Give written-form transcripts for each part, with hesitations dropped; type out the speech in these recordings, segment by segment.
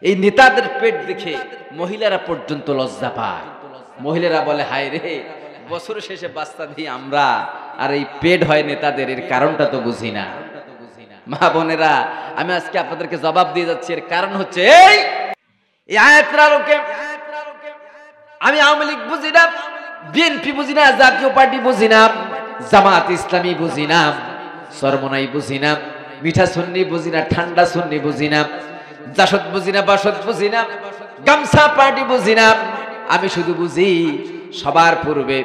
এই নেতাদের পেট দেখে মহিলারা পর্যন্ত লজ্জা পায়। মহিলারা বলে, হায় রে, বছর শেষে বাচ্চা দিই আমরা, আর এই পেট হয় নেতাদের, এর কারণটা তো বুঝি না। মা বোনেরা, আমি আজকে আপনাদেরকে জবাব দিয়ে যাচ্ছি। এর কারণ হচ্ছে এই আয়াতের আলোকে আমি আওয়ামী লীগ বুঝি না, বিএনপি বুঝি না, জাতীয় পার্টি বুঝি না, জামাত ইসলামী বুঝি না, সরমনাই বুঝি না, মিঠা সুন্নি বুঝি না, ঠান্ডা সুন্নি বুঝি না, জাসদ বুঝি না, বাসদ বুঝি না, গামছা পার্টি বুঝি না। আমি শুধু বুঝি সবার পূর্বে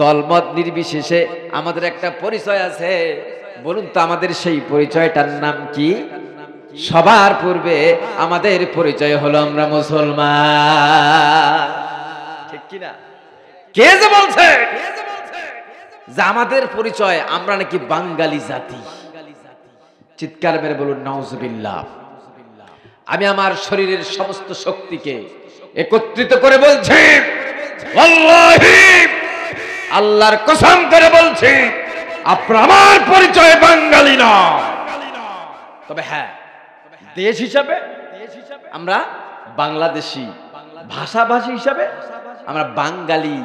দলমত নির্বিশেষে আমাদের একটা পরিচয় আছে। বলুন তো আমাদের সেই পরিচয়টার নাম কি? সবার পূর্বে আমাদের পরিচয় হলো আমরা মুসলমান। ঠিক কিনা? কে যে বলছে যে আমাদের পরিচয় আমরা নাকি বাঙালি জাতি? চিৎকার মেরে বলুন নাউজুবিল্লাহ। আমি আমার শরীরের সমস্ত শক্তিকে একত্রিত করে বলছি, ওয়াল্লাহি আল্লাহর কসম করে বলছি, আপনারা আমার পরিচয় বাঙালি না। তবে হ্যাঁ, দেশ হিসাবে আমরা বাংলাদেশি, ভাষাভাষী হিসাবে আমরা বাঙালি,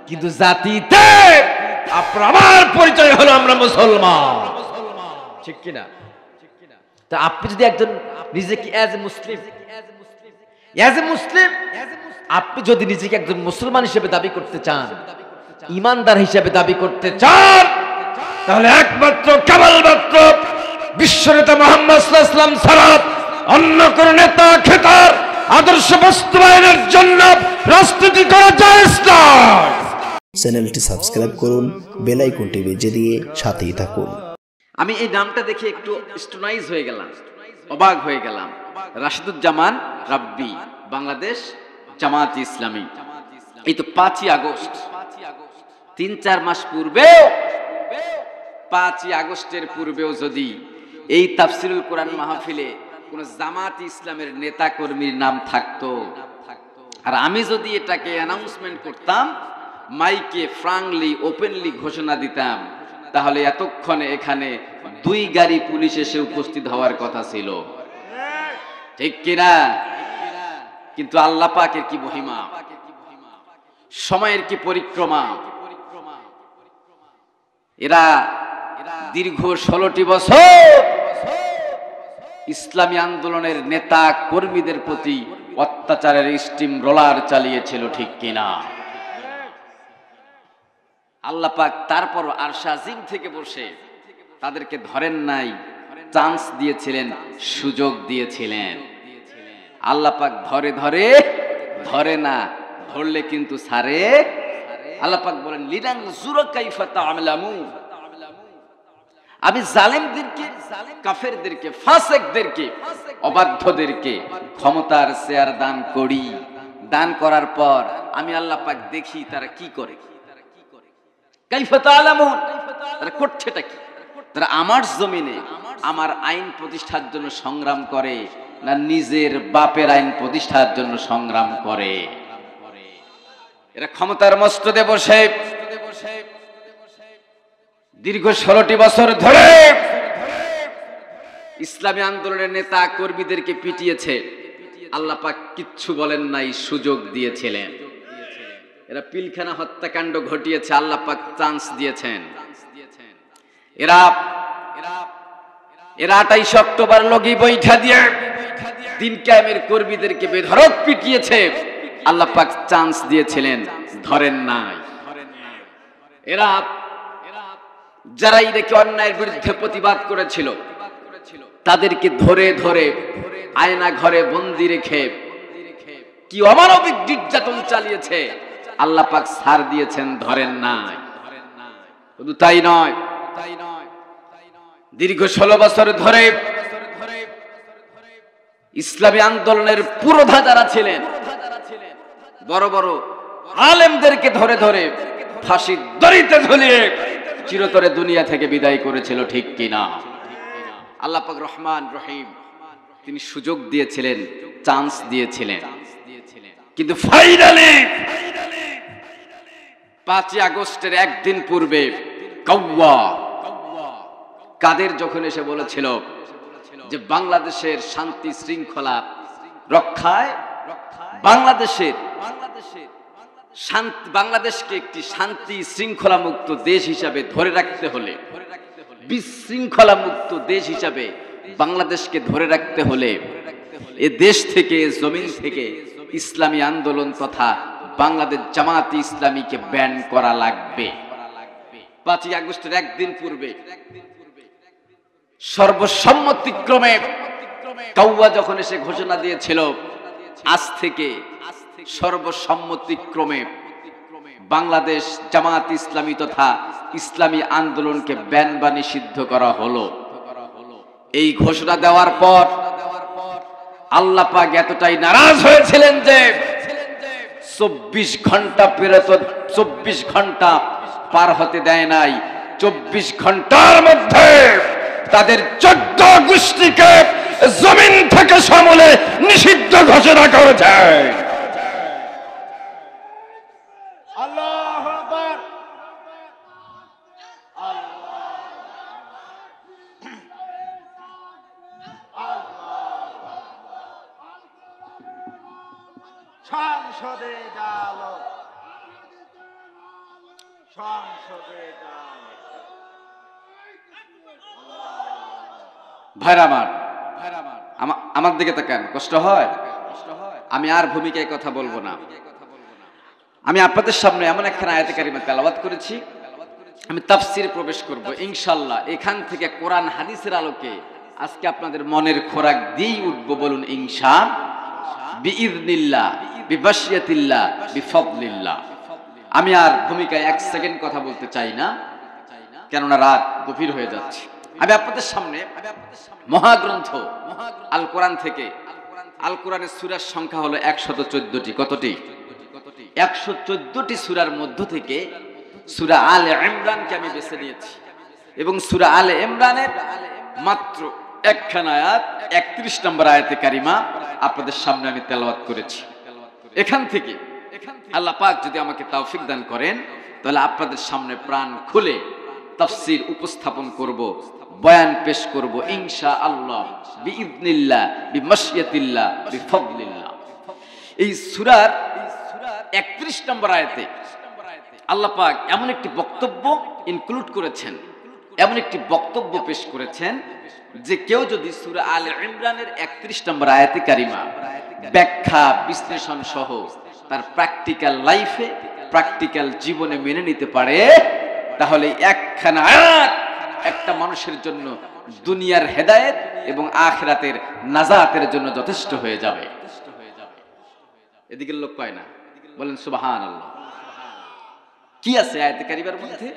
কিন্তু জাতিতে আপনার আমার পরিচয় হলো আমরা মুসলমান। ঠিক কিনা? তা আপনি যদি একজন নিজেকে অ্যাজ এ মুসলিম আপনি যদি নিজেকে একজন মুসলমান হিসেবে দাবি করতে চান, ইমানদার হিসেবে দাবি করতে চান, তাহলে একমাত্র কেবলমাত্র বিশ্বনেতা মুহাম্মদ সাল্লাল্লাহু আলাইহি ওয়াসাল্লাম ছাড়া অন্য কোন নেতা খেতার আদর্শ বাস্তবায়নের জন্য রাজনীতি করা জায়েজ নয়। চ্যানেলটি সাবস্ক্রাইব করুন, বেল আইকনটি বেজে দিয়ে সাথেই থাকুন। আমি এই নামটা দেখে একটু স্টোনাইজ হয়ে গেলাম, অবাক হয়ে গেলাম। রাশিদুজ্জামান রাব্বি, বাংলাদেশ জামাত ইসলামী। এই তো 5ই আগস্ট, 3-4 মাস পূর্বেও, 5ই আগস্টের পূর্বেও যদি এই তাফসিরুল কোরআন মাহফিলে কোন জামাত ইসলামের নেতা কর্মীর নাম থাকতো, আর আমি যদি এটাকে অ্যানাউন্সমেন্ট করতাম, মাইকে ফ্রাঙ্কলি ওপেনলি ঘোষণা দিতাম, তাহলে এতক্ষণে এখানে 2 গাড়ি পুলিশ এসে উপস্থিত হওয়ার কথা ছিল। ঠিক কিনা? কিন্তু আল্লাহ পাকের কি মহিমা, সময়ের কি পরিক্রমা। এরা দীর্ঘ 16টি বছর ইসলামী আন্দোলনের নেতা কর্মীদের প্রতি অত্যাচারের স্টিম রোলার চালিয়েছিল। ঠিক কিনা? আল্লাহ পাক তারপর আরশ আজিম থেকে বসে তাদেরকে ধরেন নাই, চান্স দিয়েছিলেন, সুযোগ দিয়েছিলেন। আল্লাহ পাক ধরে না, ধরলে কিন্তু ছাড়ে। আল্লাহ পাক বলেন লিনানজুরা কাইফা তা'মালামু, আমি জালেমদেরকে, কাফেরদেরকে, ফাসিকদেরকে, অবাধ্যদেরকে ক্ষমতার চেয়ার দান করি। দান করার পর আমি আল্লাহ পাক দেখি তারা কি করে। কাইফা তা'লামুন, তারা করছেটা কি? তারা আমার জমিনে আমার আইন প্রতিষ্ঠার জন্য সংগ্রাম করে, না নিজের বাপের আইন প্রতিষ্ঠার জন্য সংগ্রাম করে? এরা ক্ষমতার মস্তদে বসে দীর্ঘ 16টি বছর ধরে ইসলামী আন্দোলনের নেতা কর্মীদেরকে পিটিয়েছে। আল্লাহ পাক কিচ্ছু বলেন নাই, সুযোগ দিয়েছিলেন। এরা পিলখানা হত্যাকাণ্ড ঘটিয়েছে, আল্লাহ পাক চান্স দিয়েছেন। এরা 28 অক্টোবর লগি বৈঠা দিয়ে দিন কায়েমের কর্মীদেরকে বেধড়ক পিটিয়েছে, আল্লাহ পাক চান্স দিয়েছিলেন, ধরেন নাই। এরা যারা এটাকে অন্যায়ের বিরুদ্ধে প্রতিবাদ করেছিল তাদেরকে ধরে ধরে আয়না ঘরে বন্দি রেখে কি অমানবিক নির্যাতন চালিয়েছে, আল্লাহ পাক ছাড় দিয়েছেন, ধরেন নাই। শুধু তাই নয়, দীর্ঘ 16 বছর ধরে ইসলামী আন্দোলনের পুরোধা যারা ছিলেন, বড় বড় আলেমদেরকে ধরে ধরে ফাঁসির দড়িতে ঝুলিয়ে চিরতরে দুনিয়া থেকে বিদায় করেছিল। ঠিক কিনা? আল্লাহ পাক রহমান রহিম, তিনি সুযোগ দিয়েছিলেন, চান্স দিয়েছিলেন, কিন্তু ফাইনালি 5ই আগস্টের একদিন পূর্বে কাদের যখন এসে বলেছিল যে বাংলাদেশের শান্তি শৃঙ্খলা রক্ষায় বাংলাদেশের বাংলাদেশকে একটি শান্তি শৃঙ্খলা মুক্ত দেশ হিসাবে ধরে রাখতে হলে, বিশৃঙ্খলা মুক্ত দেশ হিসাবে বাংলাদেশকে ধরে রাখতে হলে এ দেশ থেকে, জমিন থেকে ইসলামী আন্দোলন তথা বাংলাদেশ জামায়াতে ইসলামীকে ব্যান করা লাগবে। 5ই আগস্টের একদিন পূর্বে সর্বসম্মতিক্রমে কাউয়া যখন এসে ঘোষণা দিয়েছিল, আজ থেকে সর্বসম্মতিক্রমে বাংলাদেশ জামায়াতে ইসলামী তথা ইসলামী আন্দোলনকে ব্যান বা নিষিদ্ধ করা হলো। এই ঘোষণা দেওয়ার পর আল্লাহ পাক এতটাই নারাজ হয়েছিলেন যে 24 ঘন্টা পার হতে দেয় নাই। 24 ঘন্টার মধ্যে তাদের 14 গোষ্ঠীকে জমিন থেকে সমূলে নিষিদ্ধ ঘোষণা করেছে। আল্লাহু আকবার। সংসদে ডালো, সংসদে ডালো। ভাইরা আমার দিকে তাকান, কষ্ট হয়? আমি আর ভূমিকায় কথা বলবো না। আমি আপনাদের সামনে এমন একখানা আয়াতে কারিমা তেলাওয়াত করেছি, আমি তাফসিরে প্রবেশ করব ইনশাআল্লাহ। এখান থেকে কোরআন হাদিসের আলোকে আজকে আপনাদের মনের খোরাক দিয়েই উঠবো। বলুন ইনশা বিইذনিল্লাহ বিবাশিয়াতিল্লাহ বিফদলিল্লাহ। আমি আর ভূমিকায় 1 সেকেন্ড কথা বলতে চাই না, কেননা রাত গভীর হয়ে যাচ্ছে। আমি আপনাদের সামনে মহাগ্রন্থ আল কোরআন থেকে, আল কোরআনের সূরার সংখ্যা হলো 114টি। কতটি? 114টি সূরার মধ্য থেকে সূরা আলে ইমরানকে আমি বেছে নিয়েছি এবং সূরা আলে ইমরানের মাত্র একখানা আয়াত, 31 নম্বর আয়াতে কারিমা আপনাদের সামনে আমি তেলাওয়াত করেছি। এখান থেকে আল্লাহ পাক যদি আমাকে তৌফিক দান করেন, তাহলে আপনাদের সামনে প্রাণ খুলে তাফসীর উপস্থাপন করব, বয়ান পেশ করব ইনশাআল্লাহ বিইذনিল্লাহ বিমাশিয়াতিল্লাহ বিফদলিল্লাহ। এই সূরার 31 নম্বর আয়াতে আল্লাহ পাক এমন একটি বক্তব্য ইনক্লুড করেছেন, এমন একটি বক্তব্য পেশ করেছেন যে কেউ যদি সূরা আলে ইমরানের 31 নম্বর আয়াতে কারিমা ব্যাখ্যা বিশ্লেষণ সহ তার প্র্যাকটিক্যাল লাইফে, প্র্যাকটিক্যাল জীবনে মেনে নিতে পারে, তাহলে একখানা আয়াত একটা মানুষের জন্য দুনিয়ার হেদায়েত এবং আখিরাতের নাজাতের জন্য যথেষ্ট হয়ে যাবে। এদিকে লোক কয় না, বলেন সুবহানাল্লাহ। কি আছে আয়াতে কারিমার মধ্যে?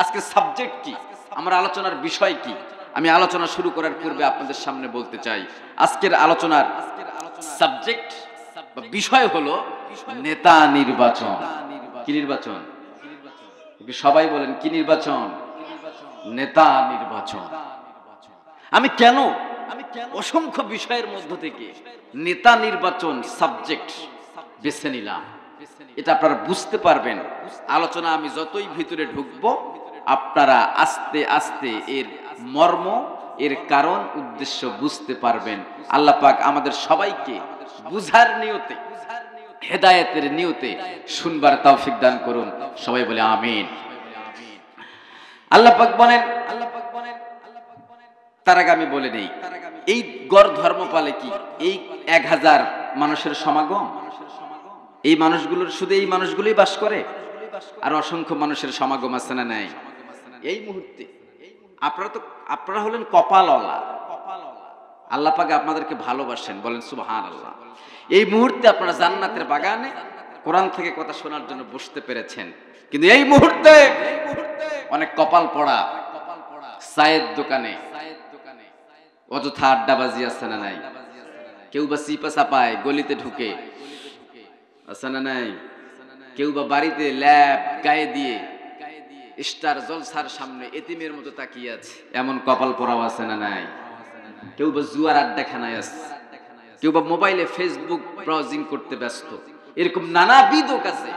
আজকের সাবজেক্ট কি, আমার আলোচনার বিষয় কি? আমি আলোচনা শুরু করার পূর্বে আপনাদের সামনে বলতে চাই, আজকের আলোচনার সাবজেক্ট বা বিষয় হলো নেতা নির্বাচন। কি নির্বাচন? সবাই বলেন কি নির্বাচন? নেতা নির্বাচন। আমি কেন অসংখ্য বিষয়ের মধ্য থেকে নেতা নির্বাচন সাবজেক্ট বেছে নিলাম, এটা আপনারা বুঝতে পারবেন। আলোচনা আমি যতই ভিতরে ঢুকবো, আপনারা আস্তে আস্তে এর মর্ম, এর কারণ, উদ্দেশ্য বুঝতে পারবেন। আল্লাহ পাক আমাদের সবাইকে বুঝার নিয়তে, হেদায়েতের নিয়তে শুনবার তৌফিক দান করুন। সবাই বলে আমিন। আল্লাহ পাক বলেন, তার আগে আমি বলে নেই, এই গড় ধর্মপালে কি এই 1000 মানুষের সমাগম? এই মানুষগুলোর শুধু এই মানুষগুলোই বাস করে, আর অসংখ্য মানুষের সমাগম আছে না নাই? এই মুহূর্তে আপনারা হলেন কপালওয়ালা। আল্লাহ পাক আপনাদেরকে ভালোবাসেন, বলেন সুবহানাল্লাহ। এই মুহূর্তে আপনারা জান্নাতের বাগানে কোরআন থেকে কথা শোনার জন্য বসতে পেরেছেন, কিন্তু এই মুহূর্তে অনেক কপাল পড়া চায়ের দোকানে অযথা আড্ডাবাজি আছে না নাই? কেউ বা সিপা চাপায় গলিতে ঢুকে আছে না নাই? কেউ বা বাড়িতে ল্যাব গায়ে দিয়ে স্টার জলসার সামনে এতিমের মতো তাকিয়ে আছে, এমন কপাল পড়াও আছে না নাই? কেউ বা জুয়ার আড্ডাখানায় আছে, কেউ বা মোবাইলে ফেসবুক ব্রাউজিং করতে ব্যস্ত। এরকম নানাবিধ কাছে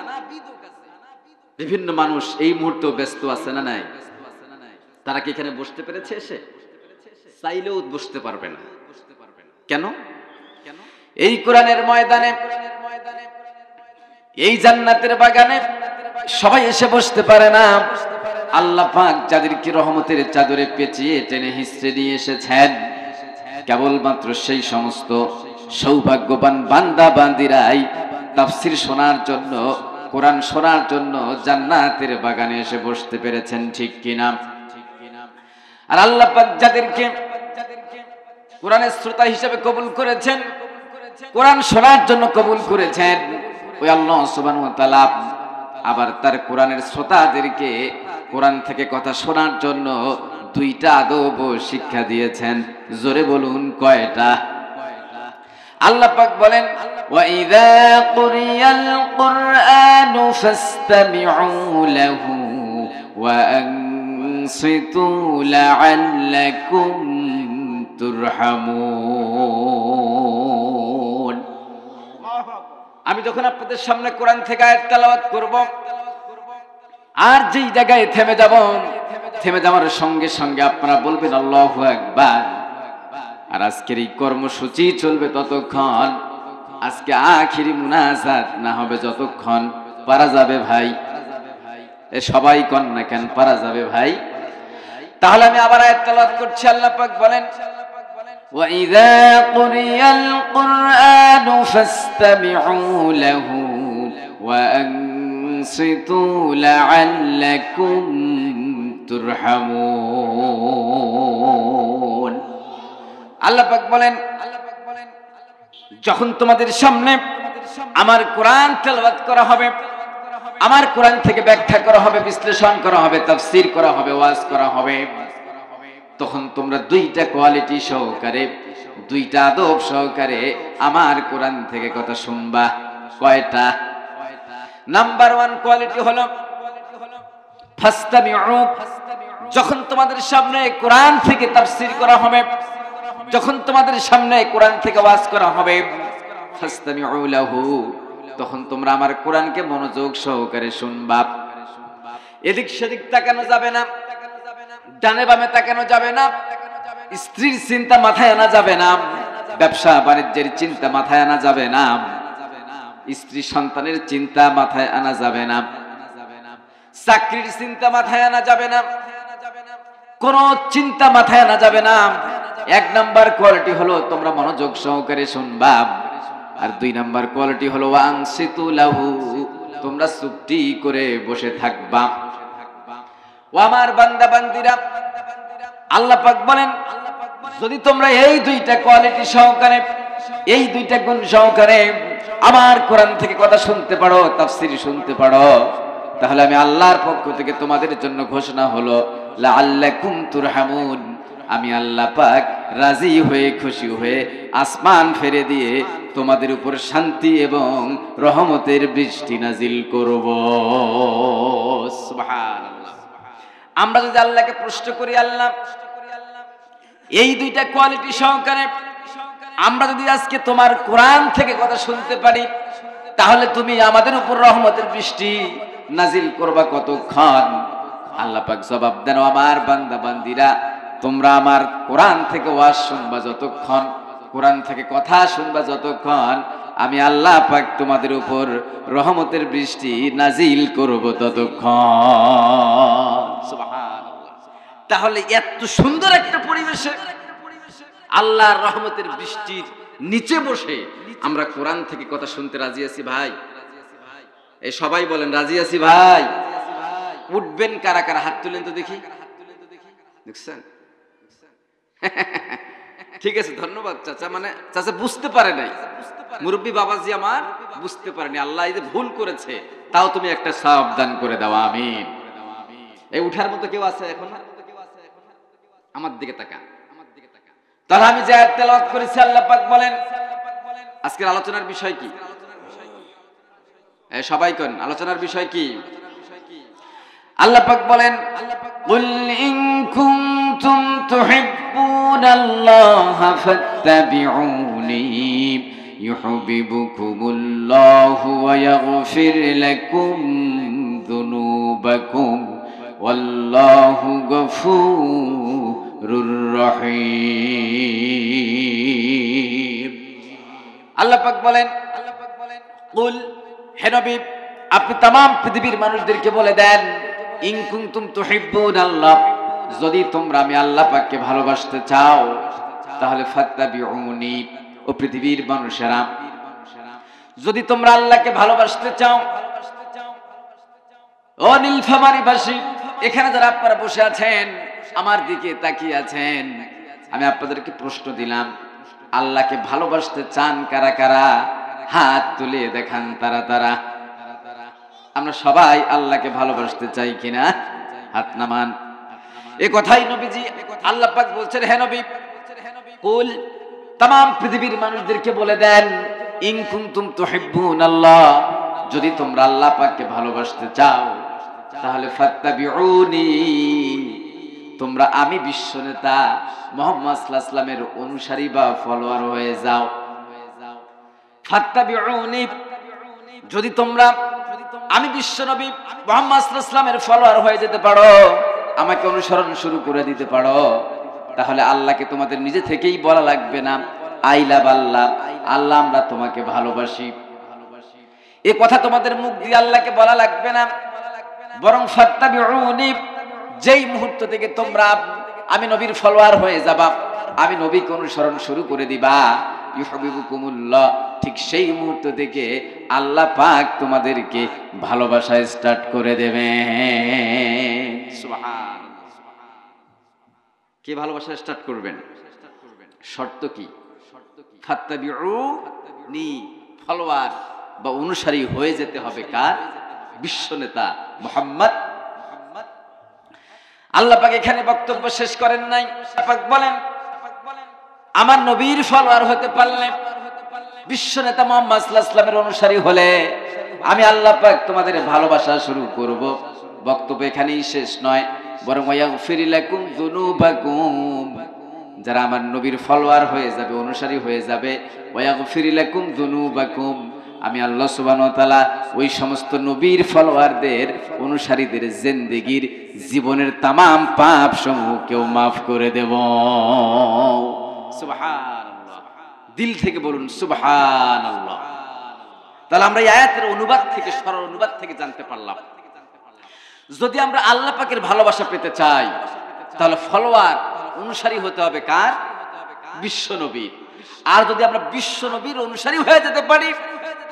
বিভিন্ন মানুষ এই মুহূর্তেও ব্যস্ত আছে না নাই? তারা কি এখানে বসতে পেরেছে? এসে চাইলেও বসতে পারবে না। কেন? এই কোরআনের ময়দানে, এই জান্নাতের বাগানে সবাই এসে বসতে পারে না। আল্লাহ পাক যাদেরকে রহমতের চাদরে পেঁচিয়ে টেনে হিস্ট্রে নিয়ে এসেছেন, কেবলমাত্র সেই সমস্ত সৌভাগ্যবান বান্দা বান্দিরাই তাফসীর শোনার জন্য, কোরআন শোনার জন্য জান্নাতের বাগানে এসে বসতে পেরেছেন, ঠিক কিনা? আর আল্লাহ পাক যাদেরকে কোরআনের শ্রোতা হিসেবে কবুল করেছেন, কোরআন শোনার জন্য কবুল করেছেন, ওই আল্লাহ সুবহানাহু ওয়া তাআলা আবার তার কোরআনের শ্রোতাদেরকে কোরআন থেকে কথা শোনার জন্য দুইটা আদব শিক্ষা দিয়েছেন। জোরে বলুন, কয়টা? আল্লাহ পাক বলেন, ওয়া ইযা কুরিয়াল কুরআনু ফাসতামিউ লাহু ওয়া আনসিতু লাআল্লাকুম তুরহামুন। আমি যখন আপনাদের সামনে কোরআন থেকে আয়াত তেলাওয়াত করব, আর যেই জায়গায় থেমে যাব, থেমে যাওয়ার সঙ্গে সঙ্গে আপনারা বলবেন আল্লাহু আকবার। আর আজকের এই কর্মসূচি চলবে ততক্ষণ, আজকে আখিরি মুনাজাত না হবে যতক্ষণ পারা যাবে ভাই। এ সবাই কন না কেন, পারা যাবে ভাই? তাহলে আমি আবার আয়াত তেলাওয়াত করছি। আল্লাহ পাক বলেন, ওয়া ইযা কুরিয়াল কুরআনু ফাসতামিউ লাহু ওয়া আনসিতু লাআল্লাকুম তুরহামুন। আল্লাহ পাক বলেন, যখন তোমাদের সামনে আমার কোরআন তেলাওয়াত করা হবে, আমার কোরআন থেকে ব্যাখ্যা করা হবে, বিশ্লেষণ করা হবে, তাফসীর করা হবে, ওয়াজ করা হবে, তখন তোমরা দুইটা কোয়ালিটি সহকারে, দুইটা আদব সহকারে আমার কোরআন থেকে কথা শুনবা। কয়টা? নাম্বার 1 কোয়ালিটি হলো ফাসতামিউ। যখন তোমাদের সামনে কোরআন থেকে তাফসীর করা হবে, যখন তোমাদের সামনে কোরআন থেকে ওয়াজ করা হবে, ফাসতামিউ লাহু, তখন তোমরা আমার কোরআনকে মনোযোগ সহকারে শুনবা। এদিক সেদিক তাকানো যাবে না, ডানে বামে তাকানো যাবে না, স্ত্রীর চিন্তা মাথায় আনা যাবে না, ব্যবসা বাণিজ্যের চিন্তা মাথায় আনা যাবে না, স্ত্রী সন্তানের চিন্তা মাথায় আনা যাবে না, চাকরির চিন্তা মাথায় আনা যাবে না, কোন চিন্তা মাথায় আনা যাবে না। 1 নাম্বার কোয়ালিটি হলো তোমরা মনোযোগ সহকারে শুনবা। আর 2 নাম্বার কোয়ালিটি হলো ওয়ানসিতু লাহু, তোমরা চুপটি করে বসে থাকবা। ও আমার বান্দা বান্দিরা, আল্লাহ পাক বলেন, যদি তোমরা এই 2টা কোয়ালিটি সহকারে, এই 2টা গুণ সহকারে আমার কোরআন থেকে কথা শুনতে পারো, তাফসীর শুনতে পারো, তাহলে আমি আল্লাহর পক্ষ থেকে তোমাদের জন্য ঘোষণা হলো লাআল্লাকুম তুরহামুন, আমি আল্লাহ পাক রাজি হয়ে, খুশি হয়ে আসমান ফেরে দিয়ে তোমাদের উপর শান্তি এবং রহমতের বৃষ্টি নাজিল করব। সুবহানাল্লাহ। আমরা যদি আল্লাহকে প্রশ্ন করি, আল্লাহ এই 2টা কোয়ালিটি সহকারে আমরা যদি আজকে তোমার কোরআন থেকে কথা শুনতে পারি, তাহলে তুমি আমাদের উপর রহমতের বৃষ্টি নাজিল করবা কতক্ষণ? আল্লাহ পাক জবাব দেন, আমার বান্দা বান্দিরা, তোমরা আমার কোরআন থেকে ওয়াজ শুনবা যতক্ষণ, কোরআন থেকে কথা শুনবা যতক্ষণ, আমি আল্লাহ পাক তোমাদের উপর রহমতের বৃষ্টি নাজিল করব ততক্ষণ। সুবহানাল্লাহ। তাহলে এত সুন্দর একটা পরিবেশে আল্লাহর রহমতের বৃষ্টির নিচে বসে আমরা কোরআন থেকে কথা শুনতে রাজি আছি ভাই? এই সবাই বলেন রাজি আছি ভাই? উঠবেন কারা কারা? হাত তুলেন তো দেখি। দেখছেন? ঠিক আছে, ধন্যবাদ চাচা। মানে চাচা বুঝতে পারে নাই, মুরব্বী বাবাজি আমার বুঝতে পারেনি। আল্লাহ এই যে ভুল করেছে, তাও তুমি একটা সাবধান করে দাও, আমিন। এই উঠার মতো কেউ আছে এখন? আমার দিকে তাকা। তাহলে আমি যে আয়াত তেলাওয়াত করেছি, আল্লাহ পাক বলেন, আজকের আলোচনার বিষয় কি? সবাই কোন আলোচনার বিষয় কি? আল্লাহ পাক বলেন, কুল ইন কুনতুম তুহিব্বুনাল্লাহা ফাত্তাবিউনি ইউহিব্বুকুমুল্লাহু ওয়া ইয়াগফির লাকুম যুনুবাকুম ওয়াল্লাহু গফুরুর রহিম। আল্লাহ পাক বলেন কুল, হে নবী আপনি तमाम পৃথিবীর মানুষদেরকে বলে দেন, ইন কুনতুম তুহিব্বুনাল্লাহ, যদি তোমরা আমি আল্লাহ পাককে ভালোবাসতে চাও তাহলে ফাত্তাবিউনি, ও পৃথিবীর মানুষেরা যদি তোমরা আল্লাহকে ভালোবাসতে চাও, ও নীলফামারীবাসী এখানে যারা আপনারা বসে আছেন আমার দিকে তাকিয়ে আছেন, আমি আপনাদেরকে প্রশ্ন দিলাম, আল্লাহকে ভালোবাসতে চান কারা কারা? হাত তুলে দেখান তারা তারা। আমরা সবাই আল্লাহকে ভালোবাসতে চাই কিনা? হাত নামান। এই কথাই নবীজি আল্লাহ পাক বলছেন, হে নবী কুল, तमाम পৃথিবীর মানুষদেরকে বলে দেন, ইন কুনতুম তুহিব্বুনাল্লাহ, যদি তোমরা আল্লাহ পাককে ভালোবাসতে চাও তাহলে ফাত্তাবিউনি, তোমরা আমি বিশ্বনেতা মুহাম্মদ সাল্লাল্লাহু আলাইহি ওয়াসাল্লামের অনুসারী বা ফলোয়ার হয়ে যাও। ফাত্তাবিউনি, যদি তোমরা আমি বিশ্বনবী মুহাম্মদ সাল্লাল্লাহু আলাইহি ওয়াসাল্লামের ফলোয়ার হয়ে যেতে পারো, আমাকে অনুসরণ শুরু করে দিতে পারো, তাহলে আল্লাহকে তোমাদের নিজে থেকেই বলা লাগবে না আই লাভ আল্লাহ, আল্লাহ আমরা তোমাকে ভালোবাসি। এই কথা তোমাদের মুখ দিয়ে আল্লাহকে বলা লাগবে না, বরং ফাত্তাবিউনি, যেই মুহূর্ত থেকে তোমরা আমি নবীর ফলোয়ার হয়ে যাবা, আমি নবীকে অনুসরণ শুরু করে দিবা, ইউহিব্বুকুমুল্লাহ, ঠিক সেই মুহূর্ত থেকে আল্লাহ পাক তোমাদেরকে ভালোবাসা স্টার্ট করে দেবেন। সুবহানাল্লাহ। কে ভালোবাসা স্টার্ট করবেন? শর্ত কি? ফাত্তাবিউনি, ফলোয়ার বা অনুসারী হয়ে যেতে হবে কার? বিশ্বনেতা মুহাম্মদ। আল্লাহ পাক এখানে বক্তব্য শেষ করেন নাই, পাক বলেন আমার নবীর ফলোয়ার হতে পারলে, বিশ্বনেতা মুহাম্মদ সাল্লাল্লাহু আলাইহি ওয়াসাল্লামের অনুসারী হলে আমি আল্লাহ পাক তোমাদের ভালোবাসা শুরু করব। বক্তব্য এখানেই শেষ নয়, বরং ওয়াগফির লাকুম যুনুবাকুম, যারা আমার নবীর ফলোয়ার হয়ে যাবে, অনুসারী হয়ে যাবে, ওয়াগফির লাকুম যুনুবাকুম, আমি আল্লাহ সুবহানাহু ওয়া তাআলা ওই সমস্ত নবীর ফলোয়ারদের অনুসারীদের জিন্দেগীর জীবনের तमाम পাপ সমূহকেও maaf করে দেব। সুবহানাল্লাহ। দিল থেকে বলুন সুবহানাল্লাহ। তাহলে আমরা এই আয়াতের অনুবাদ থেকে, সরল অনুবাদ থেকে জানতে পারলাম, যদি আমরা আল্লাহ পাকের ভালোবাসা পেতে চাই তাহলে ফলোয়ার অনুসারী হতে হবে কার? বিশ্ব নবীর। আর যদি আমরা বিশ্ব নবীর অনুসারী হয়ে যেতে পারি,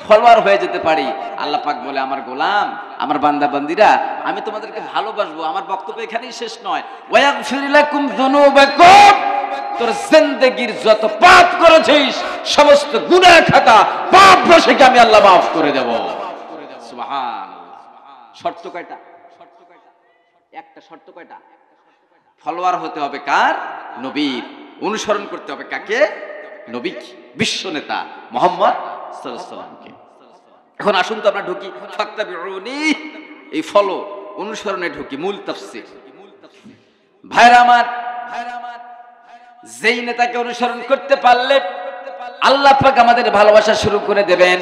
ফলোয়ার হয়ে যেতে পারি, আল্লাহ পাক বলে আমার গোলাম, আমার বান্দা বান্দিরা, আমি তোমাদেরকে ভালোবাসবো। আমার বক্তব্য এখানেই শেষ নয়, ওয়াগফির লাকুম যুনুবাকুম, তোর জিন্দেগীর যত পাপ করেছিস সমস্ত গুনাহ খাতা পাপ রাশিকে আমি আল্লাহ maaf করে দেব। সুবহানাল্লাহ। শর্ত কয়টা? একটা শর্ত কয়টা? ফলোয়ার হতে হবে কার? নবীর। অনুসরণ করতে হবে কাকে? নবীকে, বিশ্ব নেতা মুহাম্মদ সাল্লাল্লাহু আলাইহি ওয়াসাল্লামকে। এখন আসুন তো আমরা ঢুকি ফাত্তাবিউনি, এই ফলো অনুসরণে ঢুকি। মূল তাফসীর। ভাইরা আমার, যেই নেতাকে অনুসরণ করতে পারলে আল্লাহ পাক আমাদের ভালোবাসা শুরু করে দেবেন,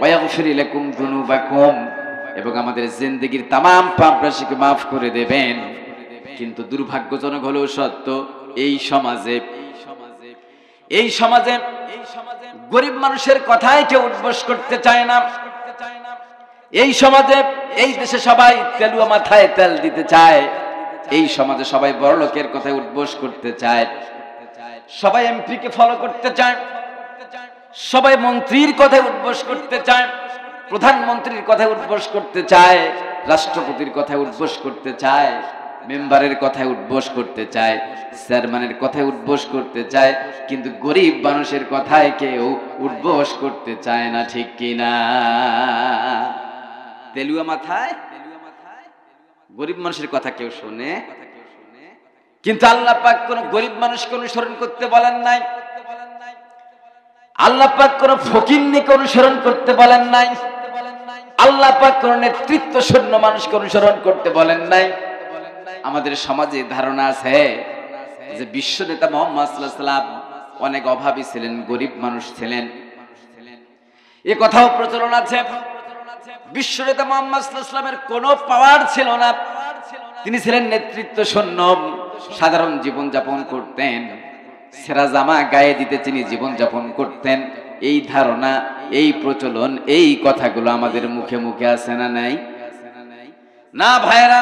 ওয়াগফির লাকুম যুনুবাকুম, এবং আমাদের জিন্দেগীর तमाम পাপ রাশিকে maaf করে দেবেন। কিন্তু দুর্ভাগ্যজনক হলেও সত্য, এই সমাজে গরিব মানুষের কথায় কেউ উদ্বোস করতে চায় না। এই সমাজে, এই দেশে সবাই তেলুয়া মাথায় তেল দিতে চায়। এই সমাজে সবাই বড় লোকের কথায় উদ্বোস করতে চায়, সবাই এমপি কে ফলো করতে চায়, সবাই মন্ত্রীর কথায় উদ্বোস করতে চায়, প্রধানমন্ত্রীর কথায় উদ্বোস করতে চায়, রাষ্ট্রপতির কথায় উদ্বোস করতে চায়, মেম্বারের কথায় উদ্বোস করতে চায়, চেয়ারম্যানের কথায় উদ্বোস করতে চায়, কিন্তু গরিব মানুষের কথায় কেউ উদ্বোস করতে চায় না, ঠিক কিনা? তেলুয়া মাথায় গরিব মানুষের কথা কেউ শোনে, কিন্তু আল্লাহ পাক কোন গরিব মানুষকে অনুসরণ করতে বলেন নাই। আল্লাহ পাক কোন ফকিন্নিকে অনুসরণ করতে বলেন নাই। আল্লাহ পাক কোন নেতৃত্ব শূন্য মানুষকে অনুসরণ করতে বলেন নাই। আমাদের সমাজে ধারণা আছে যে বিশ্ব নেতা মুহাম্মদ সাল্লাল্লাহু আলাইহি ওয়াসাল্লাম অনেক অভাবী ছিলেন, গরিব মানুষ ছিলেন। এ কথাও প্রচলন আছে বিশ্ব নেতা মুহাম্মদ সাল্লাল্লাহু আলাইহি ওয়াসাল্লামের কোনো পাওয়ার ছিল না, তিনি ছিলেন নেতৃত্ব শূন্য, সাধারণ জীবন যাপন করতেন, ছেঁড়া জামা গায়ে দিতে তিনি জীবন যাপন করতেন, এই ধারণা, এই প্রচলন, এই কথাগুলো আমাদের মুখে মুখে আছে না নাই? না ভাইরা,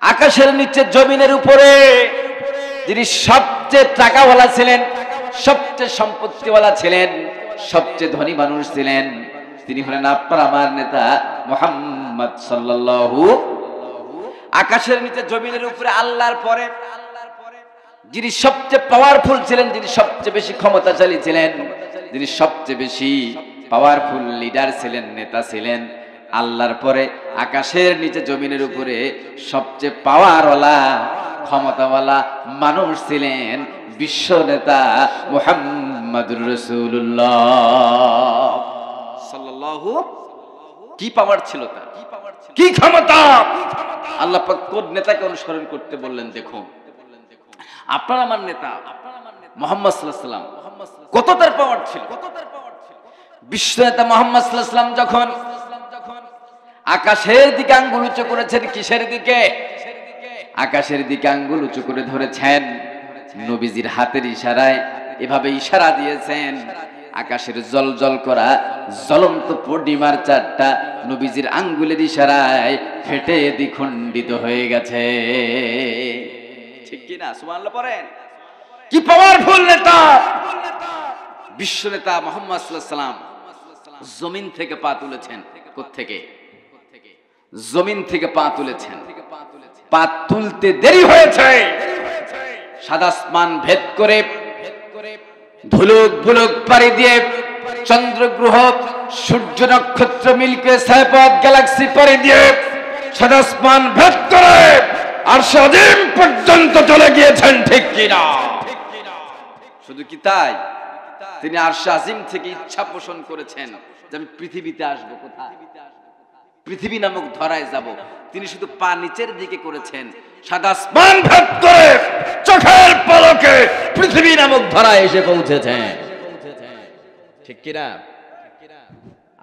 আকাশের নিচে জমিনের উপরে যিনি সবচেয়ে টাকাওয়ালা ছিলেন, সবচেয়ে সম্পত্তিওয়ালা ছিলেন, সবচেয়ে ধনী মানুষ ছিলেন, তিনি হলেন আপনার আমার নেতা মুহাম্মদ সাল্লাল্লাহু। আকাশের নিচে জমিনের উপরে আল্লাহর পরে যিনি সবচেয়ে পাওয়ারফুল ছিলেন, যিনি সবচেয়ে বেশি ক্ষমতাশালী ছিলেন, যিনি সবচেয়ে বেশি পাওয়ারফুল লিডার ছিলেন, নেতা ছিলেন, আল্লাহর পরে আকাশের নিচে জমিনের উপরে সবচেয়ে পাওয়ারওয়ালা ক্ষমতাওয়ালা মানুষ ছিলেন বিশ্ব নেতা মুহাম্মদুর রাসূলুল্লাহ সাল্লাল্লাহু। কি পাওয়ার ছিল তার, কি ক্ষমতা! আল্লাহ পাক কোন নেতাকে অনুসরণ করতে বললেন? দেখুন, আপনার আমার নেতা মুহাম্মদ সাল্লাল্লাহু আলাইহি ওয়াসাল্লাম, কত তার পাওয়ার ছিল। বিশ্ব নেতা মুহাম্মদ সাল্লাল্লাহু আলাইহি ওয়াসাল্লাম যখন আকাশের দিকে আঙ্গুল উঁচু করেছেন, কিসের দিকে? আকাশের দিকে আঙ্গুল উঁচু করে ধরেছেন, নবীজির হাতের ইশারায় এভাবে ইশারা দিয়েছেন, আকাশের জলজল করা জ্বলন্ত পূর্ণিমার চাঁদটা নবীজির আঙ্গুলের ইশারায় ফেটে দ্বিখণ্ডিত হয়ে গেছে। ঠিক কি না? সুবহানাল্লাহ পড়েন। কি পাওয়ারফুল নেতা! বিশ্ব নেতা মুহাম্মদ সাল্লাল্লাহু আলাইহি ওয়াসাল্লাম জমিন থেকে পা তুলেছেন। কোত্থেকে? জমিন থেকে পা তুলেছেন। পা তুলতে দেরি হয়েছে, সাদা আসমান ভেদ করে, ধুলুক ভুলুক পাড়ি দিয়ে, চন্দ্র গ্রহ সূর্য নক্ষত্র মিল্কি ওয়ে ছায়াপথ গ্যালাক্সি পাড়ি দিয়ে, সাদা আসমান ভেদ করে আরশ আজিম পর্যন্ত চলে গিয়েছেন। ঠিক কিনা? শুধু কি তাই, তিনি আরশ আজিম থেকে ইচ্ছা পোষণ করেছেন যে আমি পৃথিবীতে আসবো। কোথায়? পৃথিবী নামক ধরায় যাব। তিনি শুধু পা নিচের দিকে করেছেন, সাদা আসমান ভেদ করে চোখের পলকে পৃথিবী নামক ধরায় এসে পৌঁছেছেন। ঠিক কিনা?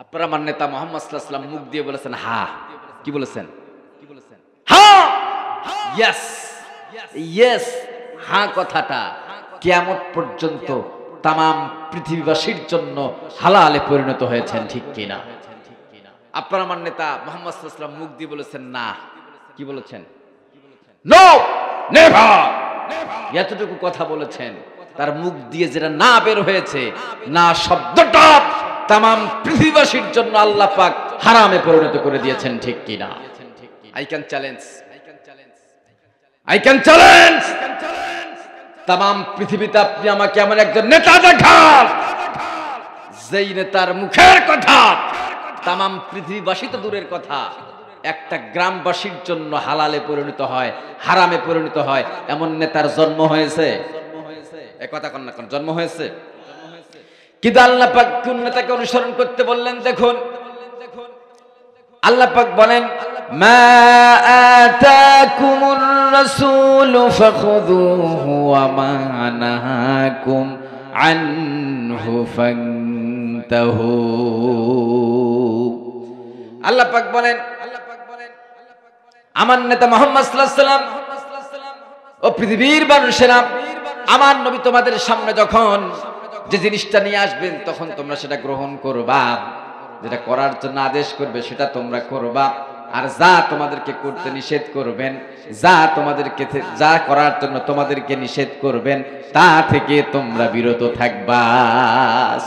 আপনার আমার নেতা মুহাম্মদ সাল্লাল্লাহু আলাইহি ওয়াসাল্লাম মুখ দিয়ে বলেছেন হা। কি বলেছেন? হা, ইয়েস, ইয়েস। হা কথাটা কিয়ামত পর্যন্ত তামাম পৃথিবীবাসীর জন্য হালালে পরিণত হয়েছেন। ঠিক কিনা? আপনার আমার নেতা মুহাম্মদ সাল্লাল্লাহু আলাইহি ওয়াসাল্লাম মুখ দিয়ে বলেছেন না। কি বলেছেন? No, never. এতটুকু কথা বলেছেন, তার মুখ দিয়ে যেটা না বের হয়েছে, না শব্দটা তামাম পৃথিবীবাসীর জন্য আল্লাহ পাক হারামে পরিণত করে দিয়েছেন। ঠিক কিনা? I can challenge, I can challenge তামাম পৃথিবীতে আপনি আমাকে এমন একজন নেতা দেখান যেই নেতার মুখের কথা তামাম পৃথিবীবাসী তো দূরের কথা, একটা গ্রামবাসীর জন্য হালালে পরিণত হয়, হারামে পরিণত হয়, এমন নেতার জন্ম হয়েছে? এ কথা কোন না কোন জন্ম হয়েছে। কিন্তু আল্লাহ পাক কোন নেতাকে অনুসরণ করতে বললেন? দেখুন, আল্লাহ পাক বলেন মা আতাকুমুর রাসূলু ফাখুযুহু ওয়া মা নাহাকুম আনহু ফান্তাহু। আল্লাহ পাক বলেন, আমার নেতা মুহাম্মদ সাল্লাল্লাহু আলাইহি ওয়াসাল্লাম, ও পৃথিবীর মানুষেরা, আমার নবী তোমাদের সামনে যখন যে জিনিসটা নিয়ে আসবেন তখন তোমরা সেটা গ্রহণ করবা, যেটা করার জন্য আদেশ করবে সেটা তোমরা করবা, আর যা তোমাদেরকে করতে নিষেধ করবেন, যা করার জন্য তোমাদেরকে নিষেধ করবেন তা থেকে তোমরা বিরত থাকবা।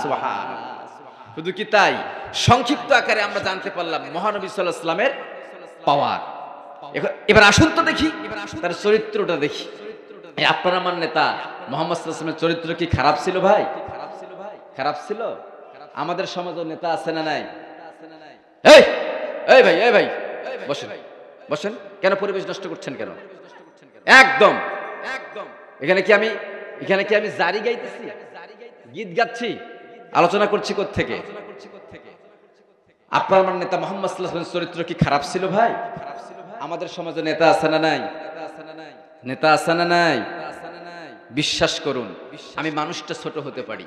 সুবহানাল্লাহ। শুধু কি তাই, সংক্ষিপ্ত আকারে আমরা জানতে পারলাম মহানবী সাল্লাল্লাহু আলাইহি ওয়াসাল্লামের পাওয়ার। এবার আসুন তো দেখি তার চরিত্রটা দেখি। আপনার আমার নেতা মুহাম্মদ সাল্লাল্লাহু আলাইহি ওয়াসাল্লামের চরিত্র কি খারাপ ছিল ভাই? খারাপ ছিল? আমাদের সমাজে নেতা আছে না নাই? এই এই ভাই, এই ভাই বসেন, বসেন। কেন পরিবেশ নষ্ট করছেন কেন? একদম এখানে কি আমি জারি গাইতেছি, গীত গাচ্ছি, আলোচনা করছি কোত্থেকে? আপনার আমার নেতা মুহাম্মদ সাল্লাল্লাহু আলাইহি ওয়াসাল্লামের চরিত্র কি খারাপ ছিল ভাই? আমাদের সমাজে নেতা আছে না নাই? নেতা আছে না নাই? বিশ্বাস করুন, আমি মানুষটা ছোট হতে পারি,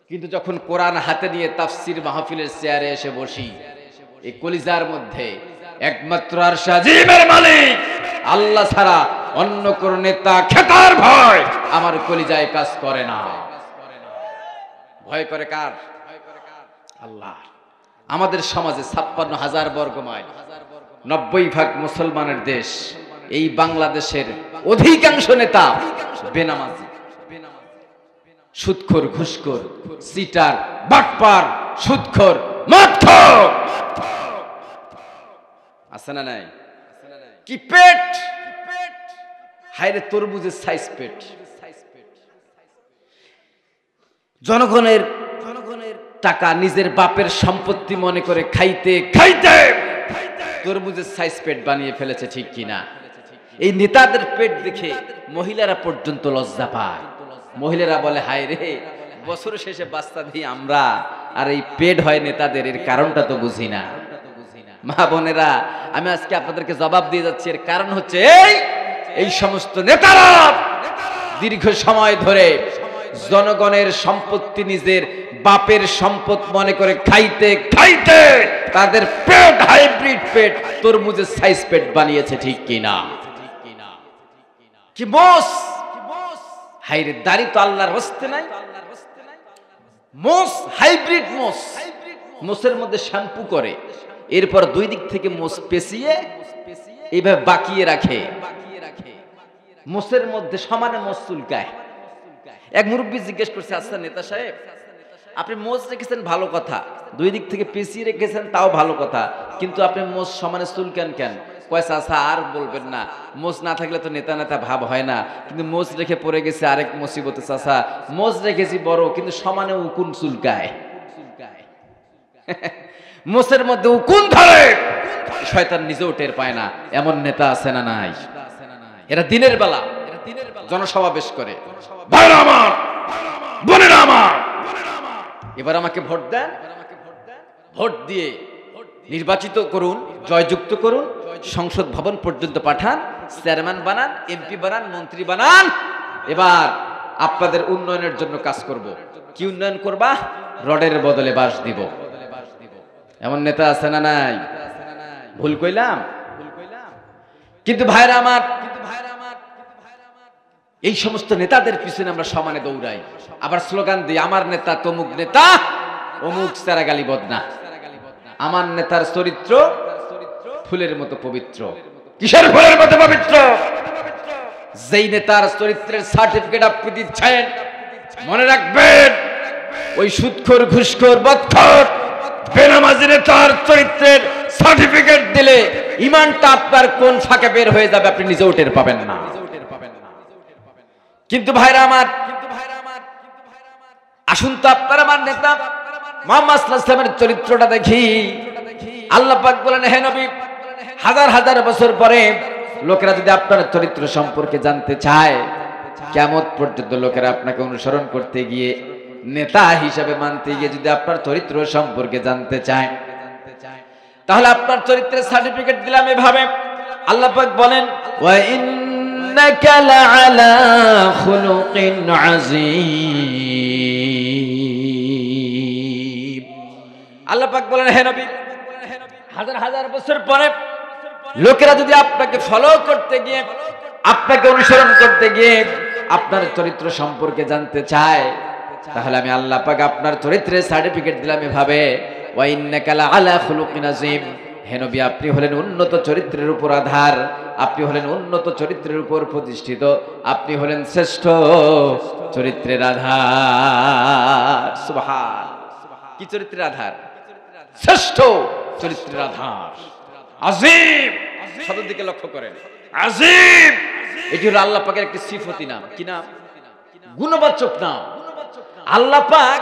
কিন্তু যখন কোরআন হাতে নিয়ে তাফসীর মাহফিলের চেয়ারে এসে বসি, এই কলিজার মধ্যে একমাত্র আরশ আজিমের মালিক আল্লাহ ছাড়া অন্য কোন নেতা খেতার ভয় আমার কলিজায় কাজ করে না। ভয় করে কার? আল্লাহ। আমাদের সমাজে ৫৬,০০০ বর্গ মাইল, ৯০% মুসলমানের দেশ। এই বাংলাদেশের অধিকাংশ নেতা বেনামাজি, সুদখোর, ঘুষখোর, সিটার, বাটপার, সুদখোর, মদখোর। আছে না নাই? কি পেট! হায়রে তরমুজের সাইজ পেট। জনগণের টাকা নিজের বাপের সম্পত্তি মনে করে খাইতে খাইতে তরমুজের সাইজ পেট বানিয়ে ফেলেছে, ঠিক কিনা? এই নেতাদের পেট দেখে মহিলারা পর্যন্ত লজ্জা পায়। মহিলারা বলে, হায় রে, বছর শেষে বাচ্চা দিই আমরা, আর এই পেট হয় নেতাদের, এর কারণটা তো বুঝি না। মা বোনেরা, আমি আজকে আপনাদেরকে জবাব দিয়ে যাচ্ছি। এর কারণ হচ্ছে এই সমস্ত নেতারা দীর্ঘ সময় ধরে জনগণের সম্পত্তি নিজের বাপের সম্পদ মনে করে খাইতে খাইতে তাদের পেট হাইব্রিড পেট, তরমুজের সাইজ পেট বানিয়েছে, ঠিক কিনা? কি মোষ! হাইরে, দাড়ি তো আল্লাহর হস্তে নাই। মোষ হাইব্রিড মোষ, মোষের মধ্যে শ্যাম্পু করে, এরপর দুই দিক থেকে মোষ পেঁচিয়ে এইভাবে বাকিয়ে রাখে। মোষের মধ্যে সমানে মোষ চুলকায়। এক মুরব্বী জিজ্ঞেস করছে, আচ্ছা নেতা সাহেব, আপনি মোষ রেখেছেন ভালো কথা, দুই দিক থেকে পেঁচিয়ে রেখেছেন তাও ভালো কথা, কিন্তু আপনি মোষ সমানে চুলকান কেন? কয়, চাচা আর বলবেন না, মোষ না থাকলে তো নেতা নেতা ভাব হয় না, কিন্তু মোষ রেখে পড়ে গেছে আরেক মুসিবতে। চাচা, মোষ রেখেছি বড়, কিন্তু সমানে উকুন চুলকায়। মোষের মধ্যে উকুন ধরে, শয়তান নিজেও টের পায় না। এমন নেতা আছে না নাই? এরা দিনের বেলা জনসভা বেশ করে। ভাইরা আমার, বোনেরা আমার, এবার আমাকে ভোট দেন, ভোট দিয়ে নির্বাচিত করুন, জয়যুক্ত করুন, সংসদ ভবন পর্যন্ত পাঠান, চেয়ারম্যান বানান, এমপি বানান, মন্ত্রী বানান। এবার আপনাদের উন্নয়নের জন্য কাজ করব। কি উন্নয়ন করবা? রডের বদলে বাঁশ দিব। এমন নেতা আছে না নাই? ভুল কইলাম? কিন্তু ভাইরা আমার, এই সমস্ত নেতাদের পিছনে আমরা সমানে দৌড়াই, আবার স্লোগান দিই, আমার নেতা তমুক নেতা, অমুক সারা গালি বদনা। আমার নেতার চরিত্র ফুলের মতো পবিত্র। কিসের ফুলের মতো পবিত্র? যেই নেতার চরিত্রের সার্টিফিকেট আপনি দিচ্ছেন, মনে রাখবেন, ওই সুদখোর, ঘুষখোর, বদখোর, বেনামাজি নেতার চরিত্রের সার্টিফিকেট দিলে ইমানটা আপনার কোন ফাঁকে বের হয়ে যাবে আপনি নিজেও টের পাবেন না। কিন্তু ভাইরা আমার, আসুন তো আপনার আমার নেতা মুহাম্মদ সাল্লাল্লাহু আলাইহি ওয়াসাল্লামের চরিত্রটা দেখি। আল্লাহ পাক বলেন, হে নবী, হাজার হাজার বছর পরে লোকেরা যদি আপনার চরিত্র সম্পর্কে জানতে চায়, কিয়ামত পর্যন্ত লোকেরা আপনাকে অনুসরণ করতে গিয়ে, নেতা হিসাবে মানতে গিয়ে যদি আপনার চরিত্র সম্পর্কে জানতে চায়, তাহলে আপনার চরিত্রের সার্টিফিকেট দিলাম এভাবে। আল্লাহ পাক বলেন, ওয়া ইন্নাকা লাআলা খুলুকিন আযীম। আল্লাহ পাক বলেন, হে নবী, হাজার হাজার বছর পরে লোকেরা যদি আপনাকে ফলো করতে গিয়ে, আপনাকে অনুসরণ করতে গিয়ে আপনার চরিত্র সম্পর্কে জানতে চায়, তাহলে আমি আল্লাহ পাক আপনার চরিত্রের সার্টিফিকেট দিলাম এভাবে, ওয়া ইন্নাকা লাআলা খুলুকিন আযীম। হে নবী, আপনি হলেন উন্নত চরিত্রের উপর আধার, আপনি হলেন উন্নত চরিত্রের উপর প্রতিষ্ঠিত, আপনি হলেন শ্রেষ্ঠ চরিত্রের আধার। সুবহান! কি চরিত্রের আধার? শ্রেষ্ঠ চরিত্রের আধার। আযীম শব্দের দিকে লক্ষ্য করেন, আযীম এটি হলো আল্লাহ পাকের একটি সিফতি নাম। কি নাম? গুণবাচক নাম। আল্লাহ পাক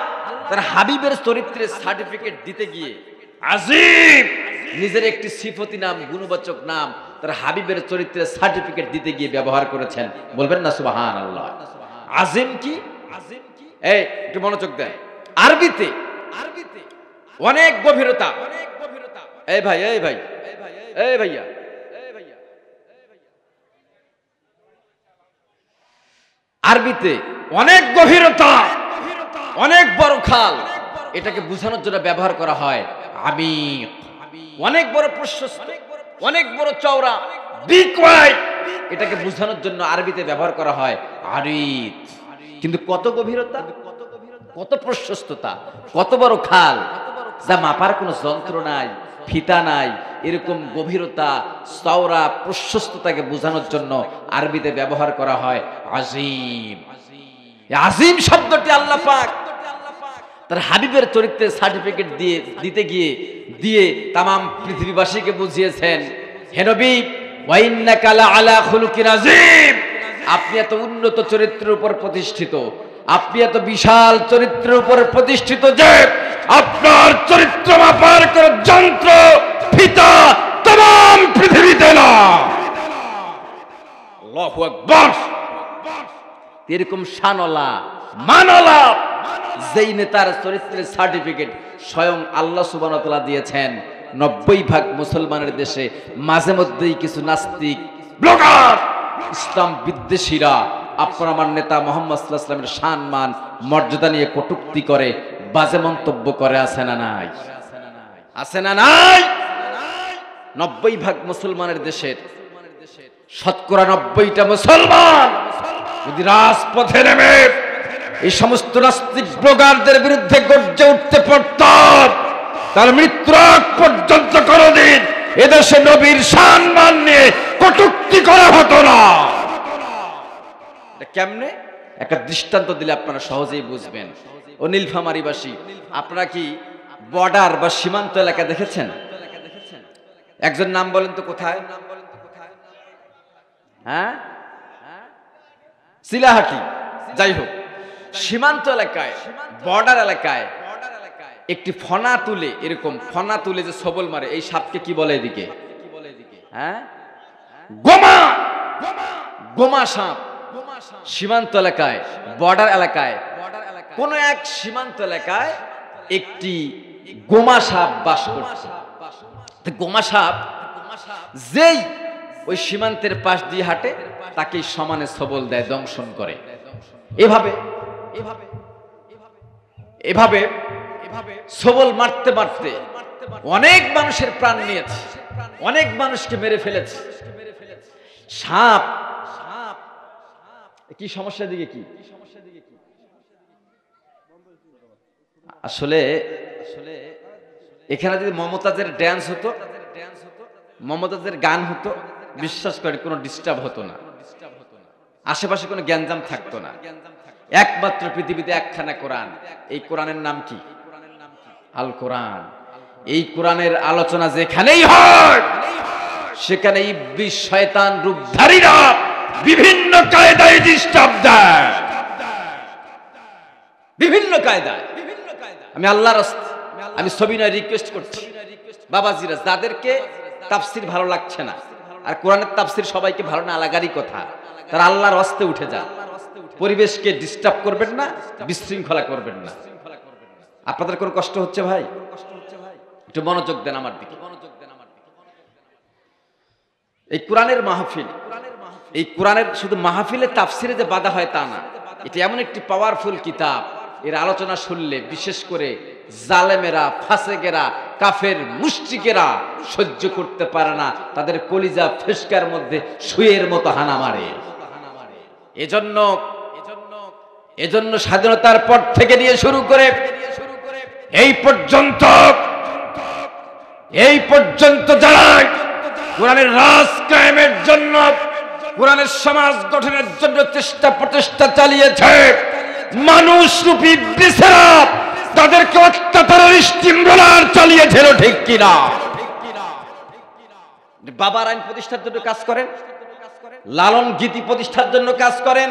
তার হাবিবের চরিত্রের সার্টিফিকেট দিতে গিয়ে আযীম নিজের একটি সিফতি নাম, গুণবাচক নাম তার হাবিবের চরিত্রের সার্টিফিকেট দিতে গিয়ে ব্যবহার করেছেন। বলবেন না সুবহানাল্লাহ? আযীম কি? এই একটু মনোযোগ দেন। আরবিতে অনেক গভীরতা। এই ভাই, এই ভাই, এই ভাইয়া, আরবিতে অনেক গভীরতা, অনেক বড় খাল, এটাকে বোঝানোর জন্য ব্যবহার করা হয় আমিক। অনেক বড় প্রশস্ত, অনেক বড় চওড়া, বিগ ওয়াইড, এটাকে বোঝানোর জন্য আরবিতে ব্যবহার করা হয় আরিদ। কিন্তু কত গভীরতা? কত প্রশস্ততা, কত বড় খাল, যা মাপার কোনো যন্ত্র নাই, ফিতা নাই। এরকম গভীরতা, চওড়া, প্রশস্ততাকে বোঝানোর জন্য আরবিতে ব্যবহার করা হয় আজিম। আজিম শব্দটি আল্লাহ পাক তার হাবিবের চরিত্রের সার্টিফিকেট দিয়ে তামাম পৃথিবীবাসীকে বুঝিয়েছেন, হে নবী ওয়া ইন্নাকা লাআলা খুলুকিন আযীম, আপনি এত উন্নত চরিত্রের উপর প্রতিষ্ঠিত, আপনি এত বিশাল চরিত্রের উপর প্রতিষ্ঠিত যে আপনার চরিত্র মাপার কোন যন্ত্র, ফিতা তাম পৃথিবীতে না। আল্লাহু আকবার। এরকম শানওয়ালা, মানওয়ালা যেই নেতার চরিত্রের সার্টিফিকেট স্বয়ং আল্লাহ সুবহানাহু ওয়া তাআলা দিয়েছেন, 90% মুসলমানের দেশে মাঝে মধ্যেই কিছু নাস্তিক, ব্লগার, ইসলাম বিদ্বেষীরা আপনার আমার নেতা মুহাম্মদ সাল্লাল্লাহু আলাইহি ওয়াসাল্লামের সম্মান মর্যাদা নিয়ে কটূক্তি করে, বাজে মন্তব্য করে। আছে না নাই? আছে না নাই? 90% মুসলমানের দেশের শতকরা 90টা মুসলমান যদি রাজপথে নেমে এই সমস্ত নাস্তিক ব্লগারদের বিরুদ্ধে গর্জে উঠতে পারতাম, তার মৃত্যুর আগ পর্যন্ত কোনদিন এদেশে নবীর সম্মান নিয়ে কটূক্তি করা হতো না। কেমনে? একটা দৃষ্টান্ত দিলে আপনারা সহজেই বুঝবেন। ও নীলফামারীবাসী, আপনারা কি বর্ডার বা সীমান্ত এলাকা দেখেছেন? একজন নাম বলেন তো, কোথায়? হ্যাঁ, চিলাহাটি। যাই হোক, সীমান্ত এলাকায়, বর্ডার এলাকায় একটি ফনা তুলে, এরকম ফনা তুলে যে সবল মারে, এই সাপকে কি বলে এদিকে? হ্যাঁ, গোমা। গোমা সাপ সীমান্ত এলাকায়, বর্ডার এলাকায়, কোন এক সীমান্ত এলাকায় একটি গোমা সাপ বাস করছে। গোমা সাপ যেই ওই সীমান্তের পাশ দিয়ে হাঁটে, তাকে সমানে সবল দেয়, দংশন করে। এভাবে এভাবে সবল মারতে মারতে অনেক মানুষের প্রাণ নিয়েছে, অনেক মানুষকে মেরে ফেলেছে। সাপ কি সমস্যা দিকে কি আসলে এখানে যদি মমতাজের ড্যান্স হতো, মমতাজের গান হতো, বিশ্বাস করে কোনো ডিস্টার্ব হতো না, আশেপাশে কোনো গ্যাঞ্জাম থাকতো না। একমাত্র পৃথিবীতে একখানা কোরআন, এই কোরআনের নাম কি? আল কোরআন। এই কোরআনের আলোচনা যেখানেই হয়, সেখানে ইবলিস শয়তান রূপধারীরা বিভিন্ন কায়দায় ডিস্টার্ব দেয়, বিভিন্ন কায়দায়। আমি আল্লাহর আমি সবিনয় রিকোয়েস্ট করছি, বাবাজিরা, যাদেরকে তাফসির ভালো লাগছে না, আর কোরআনের তাফসির সবাইকে ভালো না লাগারই কথা, তারা আল্লাহর রাস্তে উঠে যান। পরিবেশকে ডিস্টার্ব করবেন না, বিশৃঙ্খলা করবেন না। আপনাদের কোনো কষ্ট হচ্ছে ভাই? একটু মনোযোগ দেন আমার দিকে। এই কোরআনের মাহফিল, এই কোরআনের শুধু মাহফিলে তাফসিরে যে বাধা হয় তা না, এটা এমন একটি পাওয়ারফুল কিতাব, এর আলোচনা শুনলে বিশেষ করে জালেমেরা, ফাসেকেরা, কাফের মুশরিকেরা সহ্য করতে পারে না, তাদের কলিজা ফেসকার মধ্যে সুয়ের মতো হানা মারে। এজন্য স্বাধীনতার পর থেকে নিয়ে শুরু করে এই পর্যন্ত যারা কোরআনের রাজ কায়েমের জন্য, কোরআনের সমাজ গঠনের জন্য প্রচেষ্টা চালিয়েছে, মানুষরূপী ইবলিসেরা তাদেরকে অত্যাচারের স্টিমরোলার চালিয়েছিল, ঠিক কিনা? বাবার আইন প্রতিষ্ঠার জন্য কাজ করেন, লালন গীতি প্রতিষ্ঠার জন্য কাজ করেন,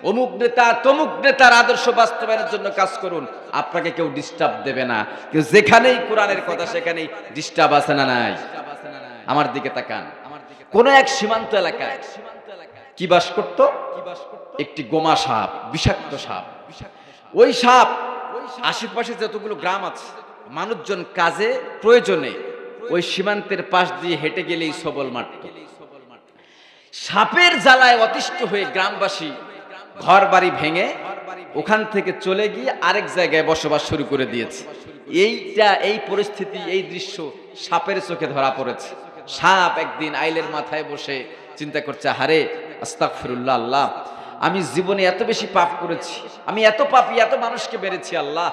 অমুক নেতা তমুক নেতার আদর্শ বাস্তবায়নের জন্য কাজ করুন, আপনাকে কেউ ডিস্টার্ব দেবে না। কিন্তু যেখানেই কোরআনের কথা, সেখানেই ডিস্টার্ব আছে না নাই? আমার দিকে তাকান। কোন এক সীমান্ত এলাকায় কি বাস করত? একটি গোমা সাপ, বিষাক্ত সাপ। ওই সাপ আশেপাশে যতগুলো গ্রাম আছে, মানুষজন কাজে প্রয়োজনে ওই সীমান্তের পাশ দিয়ে হেঁটে গেলেই সবল মারত। সাপের জ্বালায় অতিষ্ঠ হয়ে গ্রামবাসী ঘর বাড়ি ভেঙে ওখান থেকে চলে গিয়ে আরেক জায়গায় বসবাস শুরু করে দিয়েছে। এই পরিস্থিতি, এই দৃশ্য সাপের চোখে ধরা পড়েছে। সাপ একদিন আইলের মাথায় বসে চিন্তা করছে, হারে আস্তাগফিরুল্লাহ, আল্লাহ আমি জীবনে এত বেশি পাপ করেছি, আমি এত পাপী, এত মানুষকে মেরেছি আল্লাহ,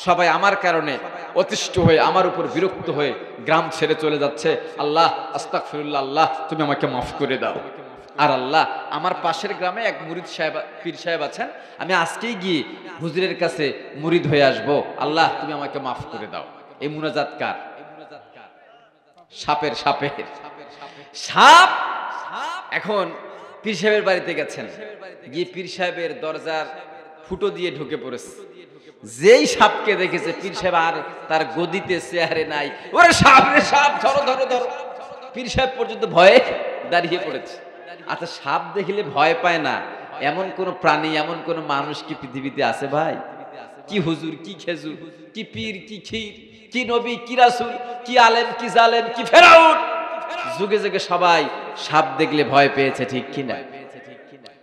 সবাই আমার কারণে অতিষ্ঠ হয়ে আমার উপর বিরক্ত হয়ে গ্রাম ছেড়ে চলে যাচ্ছে। আল্লাহ আস্তাগফিরুল্লাহ, আল্লাহ তুমি আমাকে মাফ করে দাও। আর আল্লাহ, আমার পাশের গ্রামে এক মুরিদ সাহেব, পীর সাহেব আছেন, আমি আজকেই গিয়ে হুজুরের কাছে মুরিদ হয়ে আসবো, আল্লাহ তুমি আমাকে মাফ করে দাও। এই মুনাজাত কার? সাপের সাপ। এখন পীর সাহেবের বাড়িতে গেছেন, গিয়ে পীর সাহেবের দরজার ফুটো দিয়ে ঢুকে পড়েছে। যেই সাপকে দেখেছে, পীর সাহেব আর তার গদিতে চেয়ারে নাই, ওরে সাপ রে সাপ, ধরো ধরো ধরো। পীর সাহেব পর্যন্ত ভয়ে দাঁড়িয়ে পড়েছে। আচ্ছা, সাপ দেখলে ভয় পায় না এমন কোন প্রাণী, এমন কোন মানুষ কি পৃথিবীতে আছে ভাই? কি হুজুর, কি খেজুর, কি পীর, কি ক্ষীর, কি নবী, কি রাসূল, কি আলেম, কি জালেম, কি ফেরাউন, যুগে যুগে সবাই সাপ দেখলে ভয় পেয়েছে, ঠিক কিনা?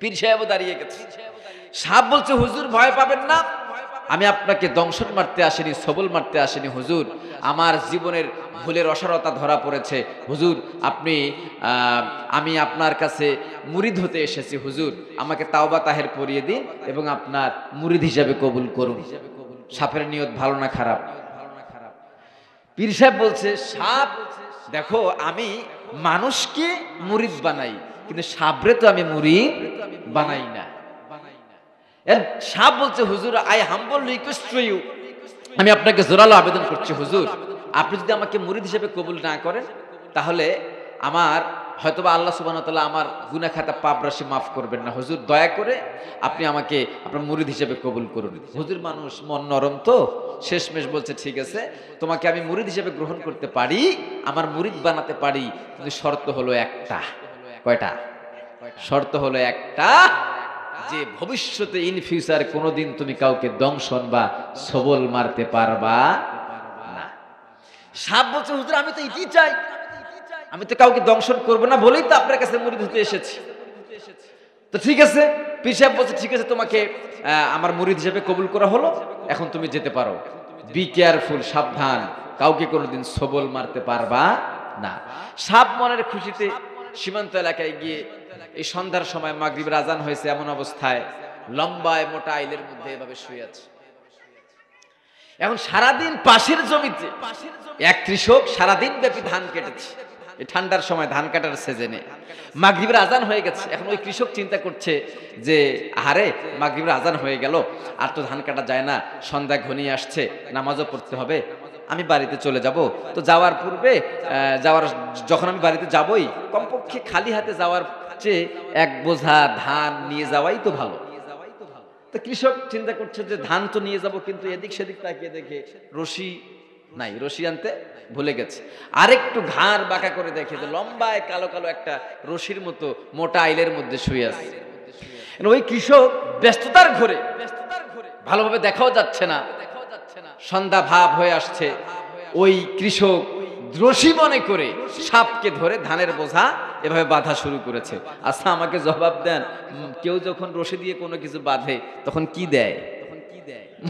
পীর সাহেবও দাঁড়িয়ে গেছে। সাপ বলছে, হুজুর ভয় পাবেন না, আমি আপনাকে দংশন মারতে আসিনি, সবল মারতে আসিনি হুজুর, আমার জীবনের ভুলের অসারতা ধরা পড়েছে হুজুর, আমি আপনার কাছে মুরিদ হতে এসেছি হুজুর, আমাকে তাওবা তাহের পরিয়ে দিন এবং আপনার মুরিদ হিসাবে কবুল করুন। সাপের নিয়ত ভালো না খারাপ? পীর সাহেব বলছে, সাপ দেখো, আমি মানুষকে মুরিদ বানাই, কিন্তু সাপরে তো আমি মুরিদ বানাই না। সাপ বলছে, হুজুর I humble request to you, আমি আপনাকে জোরালো আবেদন করছি হুজুর, আপনি যদি আমাকে মুরিদ হিসেবে কবুল না করেন, তাহলে আমার হয়তোবা আল্লাহ সুবহানাহু ওয়া তাআলা আমার গুনাহ খাতা পাপ রাশি মাফ করবেন না। হুজুর দয়া করে আপনি আমাকে আপনার মুরিদ হিসেবে কবুল করুন। হুজুর মানুষ, মন নরম তো, শেষমেশ বলছে, ঠিক আছে, তোমাকে আমি মুরিদ হিসেবে গ্রহণ করতে পারি, আমার মুরিদ বানাতে পারি, কিন্তু শর্ত হলো একটা। কয়টা? শর্ত হলো একটা, যে ভবিষ্যতে ইন ফিউচার কোনোদিন তুমি কাউকে দংশন বা সবল মারতে পারবা না। সাপ বলছে, হুজুর আমি তো এটাই চাই, আমি তো কাউকে দংশন করবো না বলেই তো আপনার কাছে মুরিদ হতে এসেছি। তো ঠিক আছে, পীর সাহেব বলছে, ঠিক আছে, তোমাকে আমার মুরিদ হিসেবে কবুল করা হলো, এখন তুমি যেতে পারো। বি কেয়ারফুল, সাবধান, কাউকে কোনোদিন সবল মারতে পারবা না। সাপ মনের খুশিতে সীমান্ত এলাকায় গিয়ে এই সন্ধ্যার সময় মাগরিবের আজান হয়েছে, এমন অবস্থায় লম্বায় মোটা আইলের মধ্যে এভাবে শুয়ে আছে। এখন সারাদিন পাশের জমিতে এক কৃষক সারাদিন ব্যাপী ধান কেটেছে, এই ঠান্ডার সময় ধান কাটার সিজনে মাগরিবের আজান হয়ে গেছে। এখন ওই কৃষক চিন্তা করছে যে আরে মাগরিবের আজান হয়ে গেল, আর তো ধান কাটা যায় না, সন্ধ্যা ঘনিয়ে আসছে, নামাজও পড়তে হবে, আমি বাড়িতে চলে যাব। তো যাওয়ার পূর্বে যখন আমি বাড়িতে যাবই, কমপক্ষে খালি হাতে যাওয়ার চেয়ে এক বোঝা ধান নিয়ে যাওয়াই তো ভালো। তো কৃষক চিন্তা করছে যে ধান তো নিয়ে যাব, কিন্তু এদিক সেদিক তাকিয়ে দেখে রশি নাই, রশি আনতে ভুলে গেছে। আরেকটু ঘাড় বাঁকা করে দেখে যে লম্বায় কালো কালো একটা রশির মতো মোটা আইলের মধ্যে শুয়ে আছে। ওই কৃষক ব্যস্ততার ঘোরে, ভালোভাবে দেখাও যাচ্ছে না, সন্ধ্যা ভাব হয়ে আসছে, ওই কৃষক রশি মনে করে সাপকে ধরে ধানের বোঝা এভাবে বাঁধা শুরু করেছে। আচ্ছা আমাকে জবাব দেন, কেউ যখন রশি দিয়ে কোনো কিছু বাঁধে তখন কি দেয়?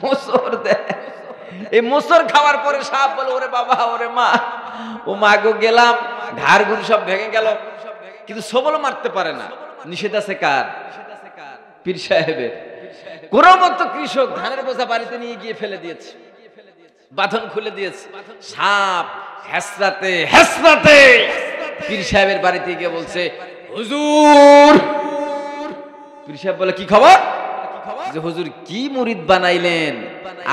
মোচড় দেয়। এই মোচড় খাওয়ার পরে সাপ বলে, ওরে বাবা, ওরে মা, ও মা গো, গেলাম, ঘাড় ঘুর সব ভেঙে গেল, কিন্তু সবল মারতে পারে না। নিষেধ আছে কার? পীর সাহেবের। কোন মতো কৃষক ধানের বোঝা বাড়িতে নিয়ে গিয়ে ফেলে দিয়েছে, বাঁধন খুলে দিয়েছে। সাপ হেসরাতে হেসরাতে পীর সাহেবের বাড়িতে গিয়ে বলছে, হুজুর। পীর সাহেব বলে, কি খবর? যে হুজুর কি মুরিদ বানাইলেন,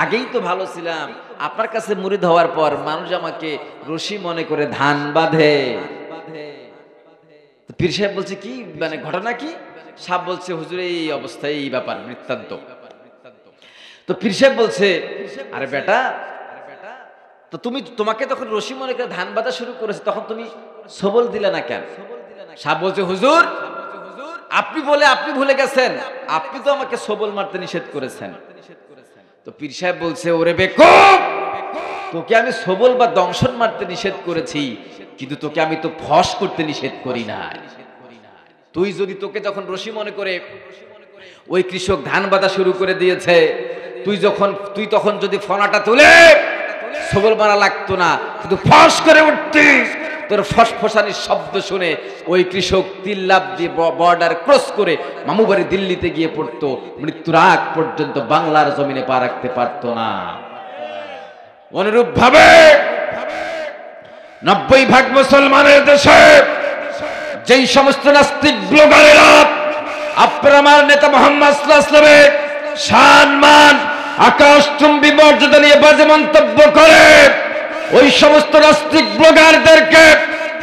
আগেই তো ভালো ছিলাম, আপনার কাছে মুরিদ হওয়ার পর মানুষ আমাকে রশি মনে করে ধান বাঁধে। পীর সাহেব বলছে, কি মানে ঘটনা কি? সাপ বলছে, হুজুর এই অবস্থায়, এই ব্যাপার বৃত্তান্ত। তো পীর সাহেব বলছে, আরে বেটা, তো তোমাকে তখন রশি মনে করে ধান বাঁধা শুরু করেছে, তখন তুমি সবল দিলে না কেন? সাপ বলছে, হুজুর আপনি ভুলে গেছেন, আপনি তো আমাকে সবল মারতে নিষেধ করেছেন। তো পীর সাহেব বলছে, ওরে বেকুব, তোকে আমি সবল বা দংশন মারতে নিষেধ করেছি, কিন্তু তোকে আমি তো ফস করতে নিষেধ করি না। তোকে যখন রশি মনে করে ওই কৃষক ধান বাঁধা শুরু করে দিয়েছে, তুই তখন যদি ফনাটা তুলে সবল মারা লাগতো না, কিন্তু ফস করে উঠতিস, তোর ফসফসানির শব্দ শুনে ওই কৃষক তিল্লাপ দিয়ে বর্ডার ক্রস করে মামুবাড়ি দিল্লিতে গিয়ে পড়তো, মৃত্যুর আগ পর্যন্ত বাংলার জমিনে পা রাখতে পারতো না। অনুরূপ ভাবে 90% মুসলমানের দেশে যেই সমস্ত নাস্তিক ব্লগারেরা আপনার আমার নেতা মুহাম্মদ সাল্লাল্লাহু আলাইহি ওয়াসাল্লামের সম্মান আকাশচুম্বী মর্যাদা নিয়ে বাজে মন্তব্য করে, ওই সমস্ত নাস্তিক ব্লগারদেরকে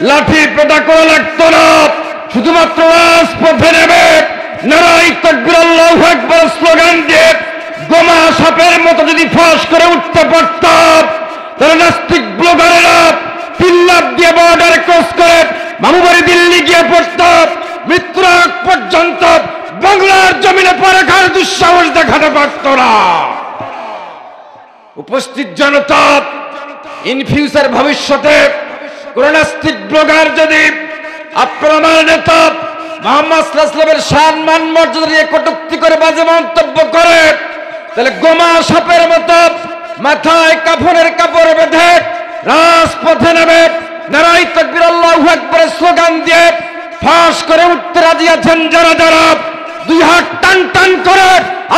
লাঠি পেটা করা লাগতো না, শুধুমাত্র রাজপথে নেমে নারায়ে তাকবীর আল্লাহু আকবার স্লোগান দিয়ে গোমা সাপের মতো যদি ফাঁস করে উঠতে পারতাম, তাহলে নাস্তিক ব্লগারেরা তিল্লাপ দিয়ে বর্ডার ক্রস করে মামুবাড়ি দিল্লি গিয়ে পড়তাম, মৃত্যুর আগ পর্যন্ত বাংলার জমিনে পা রাখার দুঃসাহস দেখাতে পারত না। উপস্থিত জনতা, ইন ফিউচার ভবিষ্যতে কোন নাস্তিক ব্লগার যদি আপনার আমার নেতা মুহাম্মদ সাল্লাল্লাহু আলাইহি ওয়াসাল্লামের সম্মান মর্যাদা নিয়ে কটূক্তি করে বাজে মন্তব্য করে, তাহলে গোমা সাপের মতো মাথায় কাফনের কাপড় বেঁধে রাজপথে নেমে নারায়ে তাকবীর আল্লাহু আকবার স্লোগান দিয়ে ফাঁস করে উঠতে রাজি আছেন যারা যারা, দুই হাত টান টান করে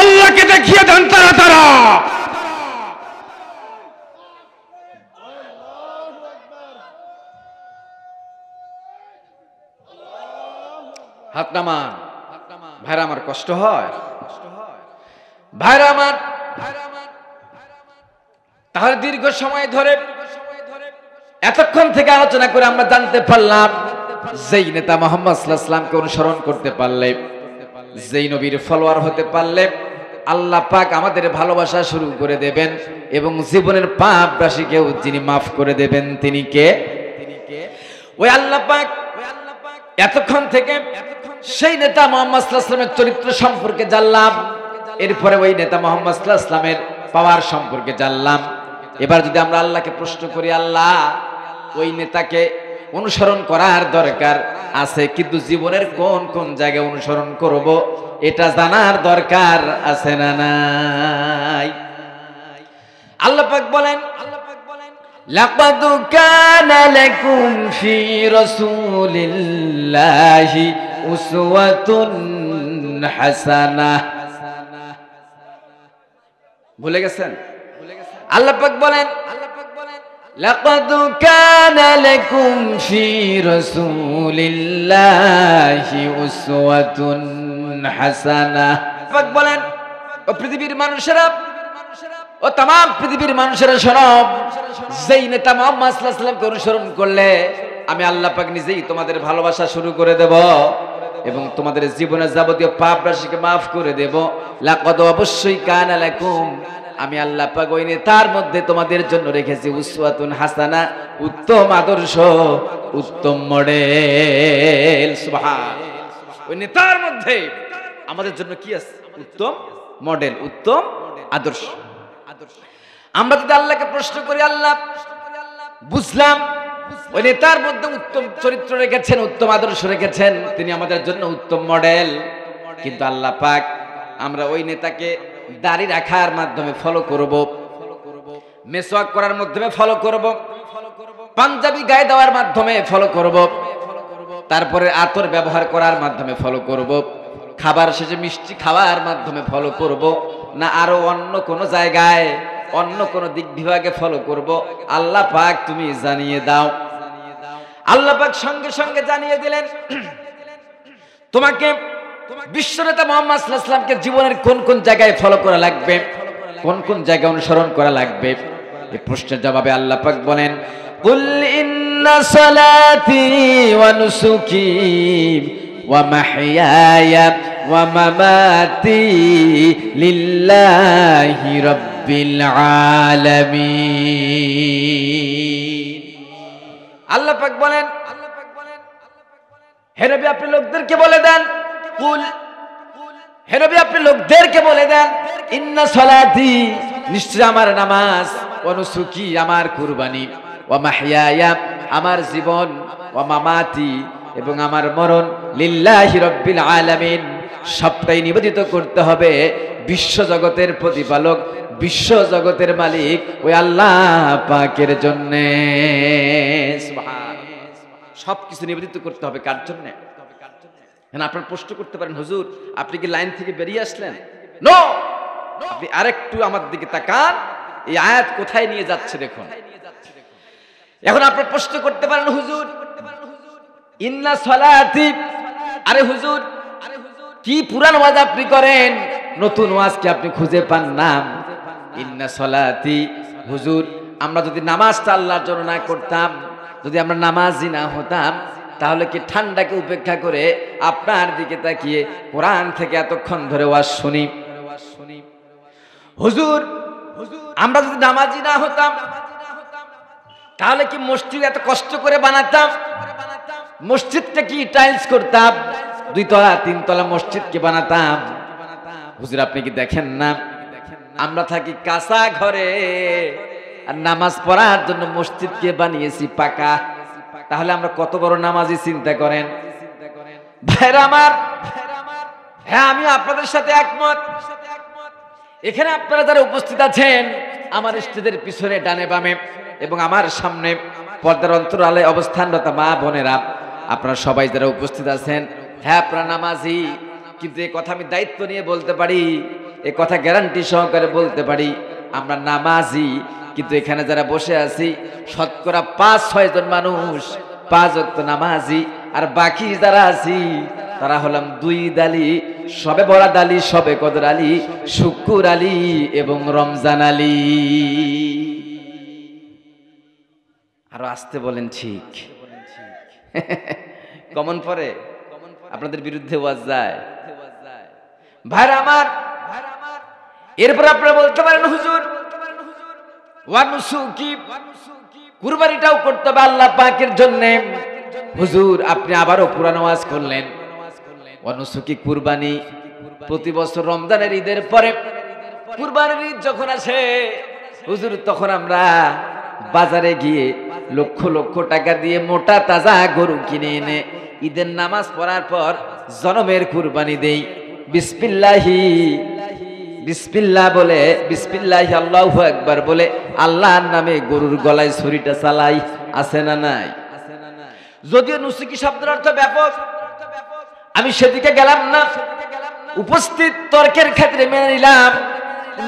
আল্লাহকে দেখিয়ে দেন তারা তারা। হাত নামান। ভাইরা আমার কষ্ট হয়, ভাইরা আমার। তাহলে দীর্ঘ সময় ধরে এতক্ষণ থেকে আলোচনা করে আমরা জানতে পারলাম, যেই নেতা মুহাম্মদ সাল্লাল্লাহু আলাইহি ওয়াসাল্লামকে অনুসরণ করতে পারলে, যেই নবীর ফলোয়ার হতে পারলে আল্লাহ পাক আমাদের ভালোবাসা শুরু করে দেবেন এবং জীবনের পাপ রাশিকেও যিনি মাফ করে দেবেন তিনি কে? ওই আল্লাহ পাক। এতক্ষণ থেকে সেই নেতা মুহাম্মদ সাল্লাল্লাহু আলাইহি ওয়াসাল্লামের চরিত্র সম্পর্কে জানলাম, এরপরে ওই নেতা মুহাম্মদ সাল্লাল্লাহু আলাইহি ওয়াসাল্লামের পাওয়ার সম্পর্কে জানলাম। এবার যদি আমরা আল্লাহকে প্রশ্ন করি, আল্লাহ ওই নেতাকে অনুসরণ করার দরকার আছে, কিন্তু জীবনের কোন কোন জায়গায় অনুসরণ করব এটা জানার দরকার আছে না নাই? আল্লাহ পাক বলেন, লাকাদ কানা লাকুম ফি রাসূলিল্লাহি উসওয়াতুন হাসানাহ। ভুলে গেছেন? আল্লাহ পাক বলেন, লাকাদ কানা লাকুম ফি রাসূলিল্লাহি উসওয়াতুন হাসানাহ। পাক বলেন, ও পৃথিবীর মানুষেরা, ও तमाम পৃথিবীর মানুষেরা শোনো, যেই নেতা মুহাম্মদ সাল্লাল্লাহু আলাইহি ওয়াসাল্লামকে অনুসরণ করলে আমি আল্লাহ পাক নিজেই তোমাদের ভালোবাসা শুরু করে দেব এবং তোমাদের জীবনের যাবতীয় পাপ রাশিকে মাফ করে দেব। লাকাদ, অবশ্যই, কানা লাকুম, আমি আল্লাহ পাক ওই নেতার মধ্যে তোমাদের জন্য রেখেছি উসওয়াতুন হাসানা, উত্তম আদর্শ, উত্তম মডেল। সুবহান। ওই নেতার মধ্যে আমাদের জন্য কি আছে? উত্তম মডেল, উত্তম আদর্শ। আমরা যদি আল্লাহকে প্রশ্ন করি, আল্লাহ বুঝলাম ওই নেতার মধ্যে উত্তম চরিত্র রেখেছেন, উত্তম আদর্শ রেখেছেন, তিনি আমাদের জন্য উত্তম মডেল, কিন্তু আল্লাহ পাক আমরা ওই নেতাকে দাড়ি রাখার মাধ্যমে ফলো করব, মেসওয়াক করার মাধ্যমে ফলো করব, পাঞ্জাবি গায়ে দেওয়ার মাধ্যমে ফলো করব, তারপরে আতর ব্যবহার করার মাধ্যমে ফলো করব, খাবার শেষে মিষ্টি খাওয়ার মাধ্যমে ফলো করব, না আরো অন্য কোন জায়গায় অন্য কোন দিক বিভাগে ফলো করব? আল্লাহ পাক তুমি জানিয়ে দাও। আল্লাহ পাক সঙ্গে সঙ্গে জানিয়ে দিলেন, তোমাকে বিশ্বনেতা মুহাম্মদ সাল্লাল্লাহু আলাইহি ওয়াসাল্লামকে জীবনের কোন কোন জায়গায় ফলো করা লাগবে, কোন কোন জায়গায় অনুসরণ করা লাগবে। এই প্রশ্নের জবাবে আল্লাহ পাক বলেন, কুল ইন্না সালাতি ওয়া নুসুকি ওয়া মাহইয়ায়া ওয়া মামাতি লিল্লাহি রাব্বিল আলামিন। আল্লাহ পাক বলেন, হে নবী আপনি লোকদেরকে বলে দেন, কুল, হে নবী আপনি লোকদেরকে বলে দেন, ইন্না সালাতি, নিশ্চয় আমার নামাজ, ওয়া নুসুকি, আমার কুরবানি, ওয়া মাহইয়ায়া, আমার জীবন, ওয়া মামাতি, এবং আমার মরণ, লিল্লাহি রাব্বিল আলামিন, সবটাই নিবেদিত করতে হবে বিশ্ব জগতের প্রতিপালক, বিশ্ব জগতের মালিক ওই আল্লাহ পাকের জন্য। সুবহান। সবকিছু নিবেদিত করতে হবে কার জন্য? আপনারা প্রশ্ন করতে পারেন, হুজুর আপনি কি লাইন থেকে বেরিয়ে আসলেন? নো, আপনি আরেকটু আমার দিকে তাকান, এই আয়াত কোথায় নিয়ে যাচ্ছে দেখুন। এখন আপনারা প্রশ্ন করতে পারেন, হুজুর ইন্না সলাতি, আরে হুজুর কি পুরান ওয়াজ আপনি করেন, নতুন ওয়াজ কি আপনি খুঁজে পান না? ইন্না সলাতি, হুজুর আমরা যদি নামাজটা আল্লাহর জন্য না করতাম, যদি আমরা নামাজি না হতাম, তাহলে কি ঠান্ডাকে উপেক্ষা করে আপনার দিকে তাকিয়ে কোরআন থেকে এতক্ষণ ধরে ওয়াজ শুনি? হুজুর আমরা যদি নামাজি না হতাম, তাহলে কি মসজিদ এত কষ্ট করে বানাতাম? মসজিদটা কি টাইলস করতাম? 2 তলা 3 তলা মসজিদকে বানাতাম? হুজুর আপনি কি দেখেন না আমরা থাকি কাঁচা ঘরে, আর নামাজ পড়ার জন্য মসজিদকে বানিয়েছি পাকা। তাহলে আমরা কত বড় নামাজি চিন্তা করেন ভাইরা আমার। হ্যাঁ, আমি আপনাদের সাথে একমত। এখানে আপনারা যারা উপস্থিত আছেন, আমার স্টেজের পিছনে ডানে বামে এবং আমার সামনে পর্দার অন্তরালে অবস্থানরত মা বোনেরা, আপনারা সবাই যারা উপস্থিত আছেন, হ্যাঁ আপনারা নামাজি। কিন্তু এই কথা আমি দায়িত্ব নিয়ে বলতে পারি, এই কথা গ্যারান্টি সহকারে বলতে পারি, আমরা নামাজি। কিন্তু এখানে যারা বসে আছি শতকরা 5-6 জন মানুষ 5 ওয়াক্ত নামাজি, আর বাকি যারা আছি তারা হলাম 2 দালি, সবে বরাত আলী, সবে কদর আলী, শুকুর আলী এবং রমজান আলী। আরো আসতে বলেন ঠিক। কমন পরে আপনাদের বিরুদ্ধে ওয়াজ যায় ভাইরা আমার। এরপর আপনারা বলতে পারেন, হুজুর ওয়ানুসুকি, কুরবানিটাও করতে হবে আল্লাহ পাকের জন্য। হুজুর আপনি আবারও পুরানো ওয়াজ করলেন। ওয়ানুসুকি কুরবানি, প্রতি বছর রমজানের ঈদের পরে কুরবানির ঈদ যখন আসে হুজুর, তখন আমরা বাজারে গিয়ে লক্ষ লক্ষ টাকা দিয়ে মোটা তাজা গরু কিনে এনে ঈদের নামাজ পড়ার পর জনমের কুরবানি দেই। বিসমিল্লাহি বিসমিল্লাহ বলে, বিসমিল্লাহি আল্লাহু আকবার বলে আল্লাহর নামে গরুর গলায় ছুরিটা চালাই, আছে না নাই? যদিও নুসুকি শব্দের অর্থ ব্যাপক, আমি সেদিকে গেলাম না। উপস্থিত তর্কের ক্ষেত্রে মেনে নিলাম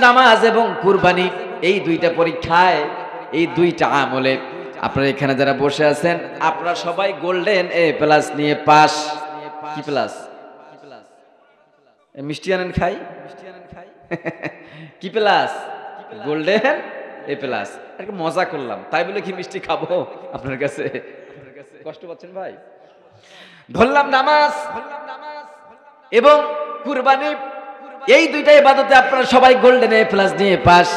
নামাজ এবং কুরবানি এই 2টা পরীক্ষায়, এই 2টা আমলে আপনারা এখানে যারা বসে আছেন, আপনারা সবাই গোল্ডেন A+ নিয়ে পাস। কি প্লাস? মিষ্টি আনেন খাই। কি প্লাস? Golden A+। একটা মজা করলাম, তাই বলে কি মিষ্টি খাবো আপনার কাছে? কষ্ট পাচ্ছেন ভাই? ধরলাম নামাজ এবং কুরবানি, এই 2টা ইবাদতে আপনারা সবাই গোল্ডেন A+ নিয়ে পাস।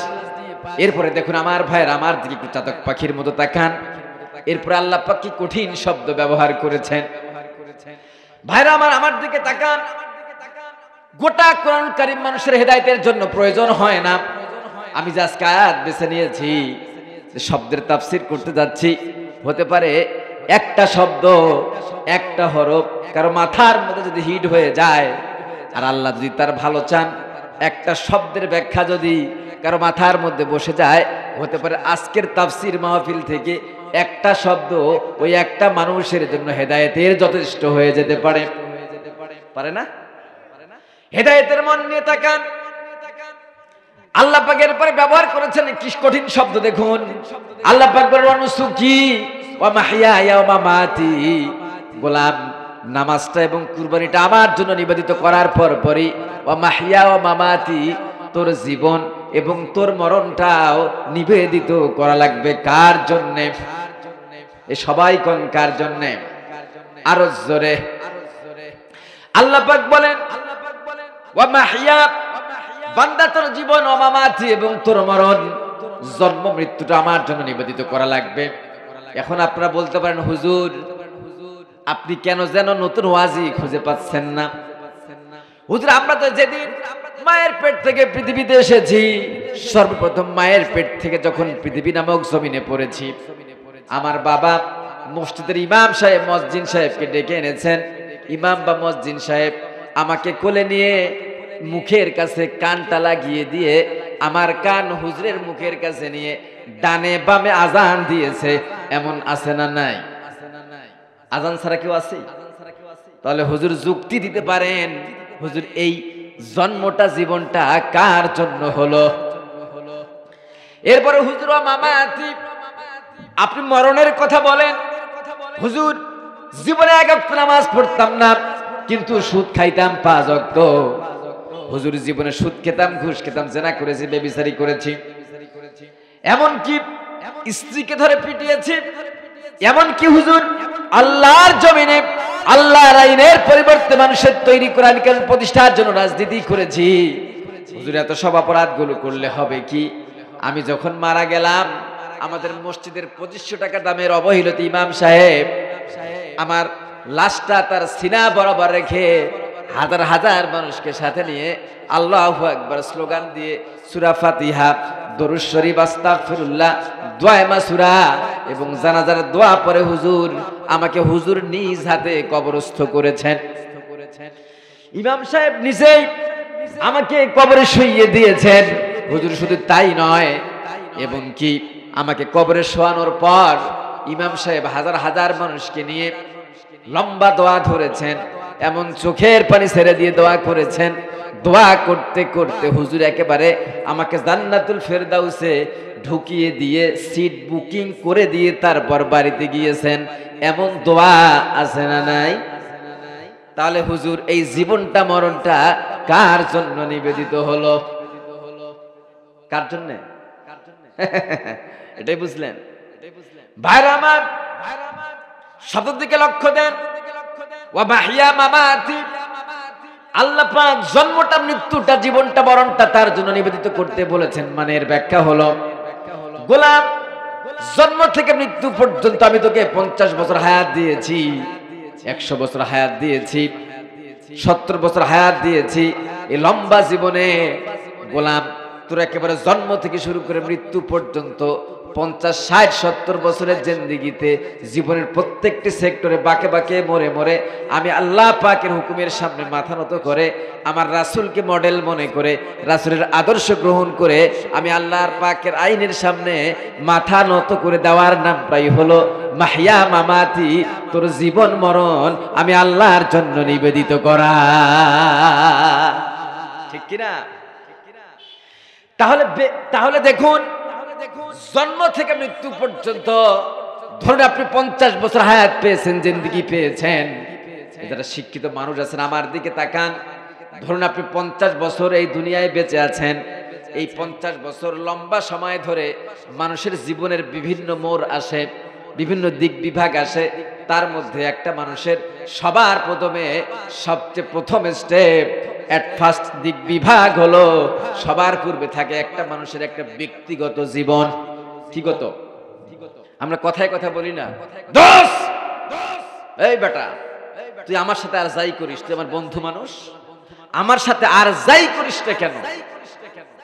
এরপরে দেখুন আমার ভাইয়ের আমার দিকে একটু চাতক পাখির মতো তাকান। এরপরে আল্লাহ পাক কি কঠিন শব্দ ব্যবহার করেছেন ভাইরা আমার, আমার দিকে তাকান। গোটা কোরআন কারীম মানুষের হেদায়েতের জন্য প্রয়োজন হয় না। আমি যে আজকে আয়াত বেছে নিয়েছি, শব্দের তাফসীর করতে যাচ্ছি, হতে পারে একটা শব্দ, একটা হরফ কারো মাথার মধ্যে যদি হিট হয়ে যায়, আর আল্লাহ যদি তার ভালো চান, একটা শব্দের ব্যাখ্যা যদি কারো মাথার মধ্যে বসে যায়, হতে পারে আজকের তাফসীর মাহফিল থেকে একটা শব্দ ওই একটা মানুষের জন্য হেদায়েতের যথেষ্ট হয়ে যেতে পারে। পারে না? হেদায়েতের মন নিয়ে তাকান। আল্লাহ পাকের পরে ব্যবহার করেছেন কি কঠিন শব্দ দেখুন। আল্লাহ পাক বলেন ওয়ানুসুকি ওয়া মাহইয়ায়া ওয়া মামাতি, গোলাম নামাজটা এবং কুরবানিটা আমার জন্য নিবেদিত করার পরই ওয়া মাহইয়া ওয়া মামাতি, তোর জীবন এবং তোর মরণটাও নিবেদিত করা লাগবে কার জন্যে? এ সবাই কোন কার জন্যে? আরো জোরে আল্লাহ পাক বলেন ওয়া মাহইয়া, বান্দা তোর জীবন, ওয়া মামাতি এবং তোর মরণ, জন্ম মৃত্যুটা আমার জন্য নিবেদিত করা লাগবে। এখন আপনারা বলতে পারেন, হুজুর আপনি কেন যেন নতুন ওয়াজি খুঁজে পাচ্ছেন না? হুজুর আমরা তো যেদিন মায়ের পেট থেকে পৃথিবীতে এসেছি, সর্বপ্রথম মায়ের পেট থেকে যখন পৃথিবী নামক জমিনে পড়েছি, আমার বাবা মসজিদের ইমাম সাহেব মসজিদ সাহেবকে ডেকে এনেছেন। ইমাম বা মসজিদ সাহেব আমাকে কোলে নিয়ে মুখের কাছে কানটা লাগিয়ে দিয়ে আমার কান হুজুরের মুখের কাছে নিয়ে ডানে বামে আজান দিয়েছে। এমন আছে না নাই? আজান ছাড়া কেউ আছে? তাহলে হুজুর যুক্তি দিতে পারেন, হুজুর এই জন্মটা জীবনটা কার জন্য হলো? এরপরে হুজুর মামাতি, আপনি মরণের কথা বলেন। হুজুর জীবনে এক ওয়াক্ত নামাজ পড়তাম না, কিন্তু সুদ খাইতাম 5 ওয়াক্ত। হুজুর জীবনে সুদ খেতাম, ঘুষ খেতাম, জেনা করেছি, বেবিচারি করেছি, এমন কি স্ত্রীকে ধরে পিটিয়েছি, এমন কি হুজুর আল্লাহর জমিনে আল্লাহর আইনের পরিবর্তে মানুষের তৈরি কোরআন কানুন প্রতিষ্ঠার জন্য রাজনীতি করেছি। হুজুর এত সব অপরাধগুলো করলে হবে কি? আমি যখন মারা গেলাম, আমাদের মসজিদের 2500 টাকা দামের অবহেলিত ইমাম সাহেব আমার লাশটা তার সিনা বরাবর রেখে হাজার হাজার মানুষকে সাথে নিয়ে আল্লাহু আকবার স্লোগান দিয়ে সূরা ফাতিহা, দরুদ শরীফ, আস্তাগফিরুল্লাহ, দোয়া মাসুরা এবং জানাজার দোয়া পরে হুজুর আমাকে হুজুর নিজ হাতে কবরস্থ করেছেন। ইমাম সাহেব নিজেই আমাকে কবরে শুইয়ে দিয়েছেন। হুজুর শুধু তাই নয়, এবং কি আমাকে কবরে শোয়ানোর পর ইমাম সাহেব হাজার হাজার মানুষকে নিয়ে লম্বা দোয়া ধরেছেন, এমন চোখের পানি ছেড়ে দিয়ে দোয়া করেছেন। দোয়া করতে করতে হুজুর একেবারে আমাকে জান্নাতুল ফেরদাউসে ঢুকিয়ে দিয়ে সিট বুকিং করে দিয়ে তারপর বাড়িতে গিয়েছেন। এমন দোয়া আছে না নাই? তাহলে হুজুর এই জীবনটা মরণটা কার জন্য নিবেদিত হলো? কার জন্য? এটাই বুঝলেন ভাইরা আমার? শব্দের দিকে লক্ষ্য দেন। ওয়া মাহিয়া মামাতি, আল্লাহ পাক জন্মটা, মৃত্যুটা, জীবনটা, মরণটা তার জন্য নিবেদিত করতে বলেছেন। মানে এর ব্যাখ্যা হলো, গোলাম জন্ম থেকে মৃত্যু পর্যন্ত আমি তোকে 50 বছর হায়াত দিয়েছি, 100 বছর হায়াত দিয়েছি, 70 বছর হায়াত দিয়েছি। এই লম্বা জীবনে গোলাম তোর একেবারে জন্ম থেকে শুরু করে মৃত্যু পর্যন্ত 50, 60, 70 বছরের জিন্দেগিতে জীবনের প্রত্যেকটি সেক্টরে বাঁকে বাঁকে মরে মরে আমি আল্লাহ পাকের হুকুমের সামনে মাথা নত করে, আমার রাসূলকে মডেল মনে করে, রাসূলের আদর্শ গ্রহণ করে আমি আল্লাহর পাকের আইনের সামনে মাথা নত করে দেওয়ার নামটাই হলো মাহিয়া মামাতি। তোর জীবন মরণ আমি আল্লাহর জন্য নিবেদিত করা, ঠিক কিনা? তাহলে দেখুন, জন্ম থেকে মৃত্যু পর্যন্ত ধরুন আপনি 50 বছর হায়াত পেয়েছেন, জিন্দেগি পেয়েছেন। যারা শিক্ষিত মানুষ আছেন আমার দিকে তাকান। ধরুন আপনি 50 বছর এই দুনিয়ায় বেঁচে আছেন। এই 50 বছর লম্বা সময় ধরে মানুষের জীবনের বিভিন্ন মোড় আসে, বিভিন্ন দিক বিভাগ আসে। তার মধ্যে একটা মানুষের সবার প্রথমে সবচেয়ে প্রথম স্টেপ, এট ফার্স্ট দিক বিভাগ হলো সবার পূর্বে থাকে একটা মানুষের একটা ব্যক্তিগত জীবন। ঠিক তো? আমরা কথায় কথা বলি না, দোস এই বেটা তুই আমার সাথে আর যাই করিস, তুই আমার বন্ধু মানুষ, আমার সাথে আর যাই করিস না কেন,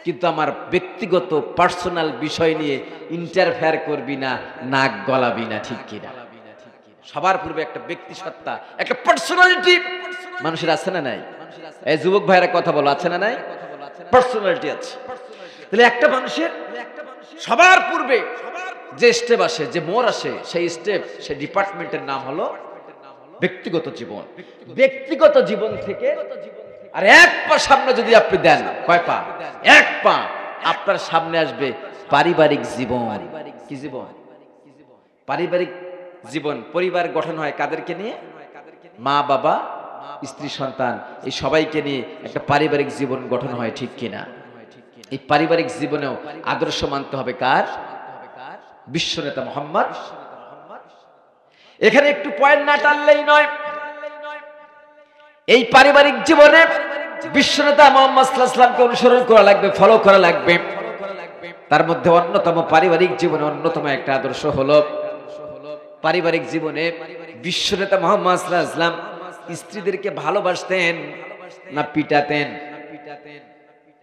কিন্তু আমার ব্যক্তিগত পার্সোনাল বিষয় নিয়ে ইন্টারফেয়ার করবি না, নাক গলাবি না, ঠিক কিনা? সবার পূর্বে একটা ব্যক্তি সত্তা, একটা পার্সোনালিটি মানুষের আছে না নাই? এই যুবক ভাইরা কথা বলো, আছে না নাই? পার্সোনালিটি আছে। তাহলে একটা মানুষের সবার পূর্বে যে স্টেপ আসে, যে মোড় আসে, সেই স্টেপ, সেই ডিপার্টমেন্টের নাম হলো ব্যক্তিগত জীবন। ব্যক্তিগত জীবন থেকে আর এক পা সামনে যদি আপনি দেন, কয় পা? এক পা, আপনার সামনে আসবে পারিবারিক জীবন। কি জীবন? পারিবারিক জীবন। পরিবার গঠন হয় কাদেরকে নিয়ে? মা বাবা, স্ত্রী, সন্তান, এই সবাইকে নিয়ে একটা পারিবারিক জীবন গঠন হয়, ঠিক কিনা? এই পারিবারিক জীবনেও আদর্শ মানতে হবে কার? বিশ্বনেতা মুহাম্মদ। এখানে একটু পয়েন্ট না টানলেই নয়। এই পারিবারিক জীবনে বিশ্বনেতা মুহাম্মদ সাল্লাল্লাহু আলাইহি ওয়াসাল্লামকে অনুসরণ করা লাগবে, ফলো করা লাগবে। তার মধ্যে অন্যতম পারিবারিক জীবনে অন্যতম একটা আদর্শ হলো, পারিবারিক জীবনে বিশ্বনেতা মুহাম্মদ সাল্লাল্লাহু আলাইহি ওয়াসাল্লাম স্ত্রীদেরকে ভালোবাসতেন না পিটাতেন?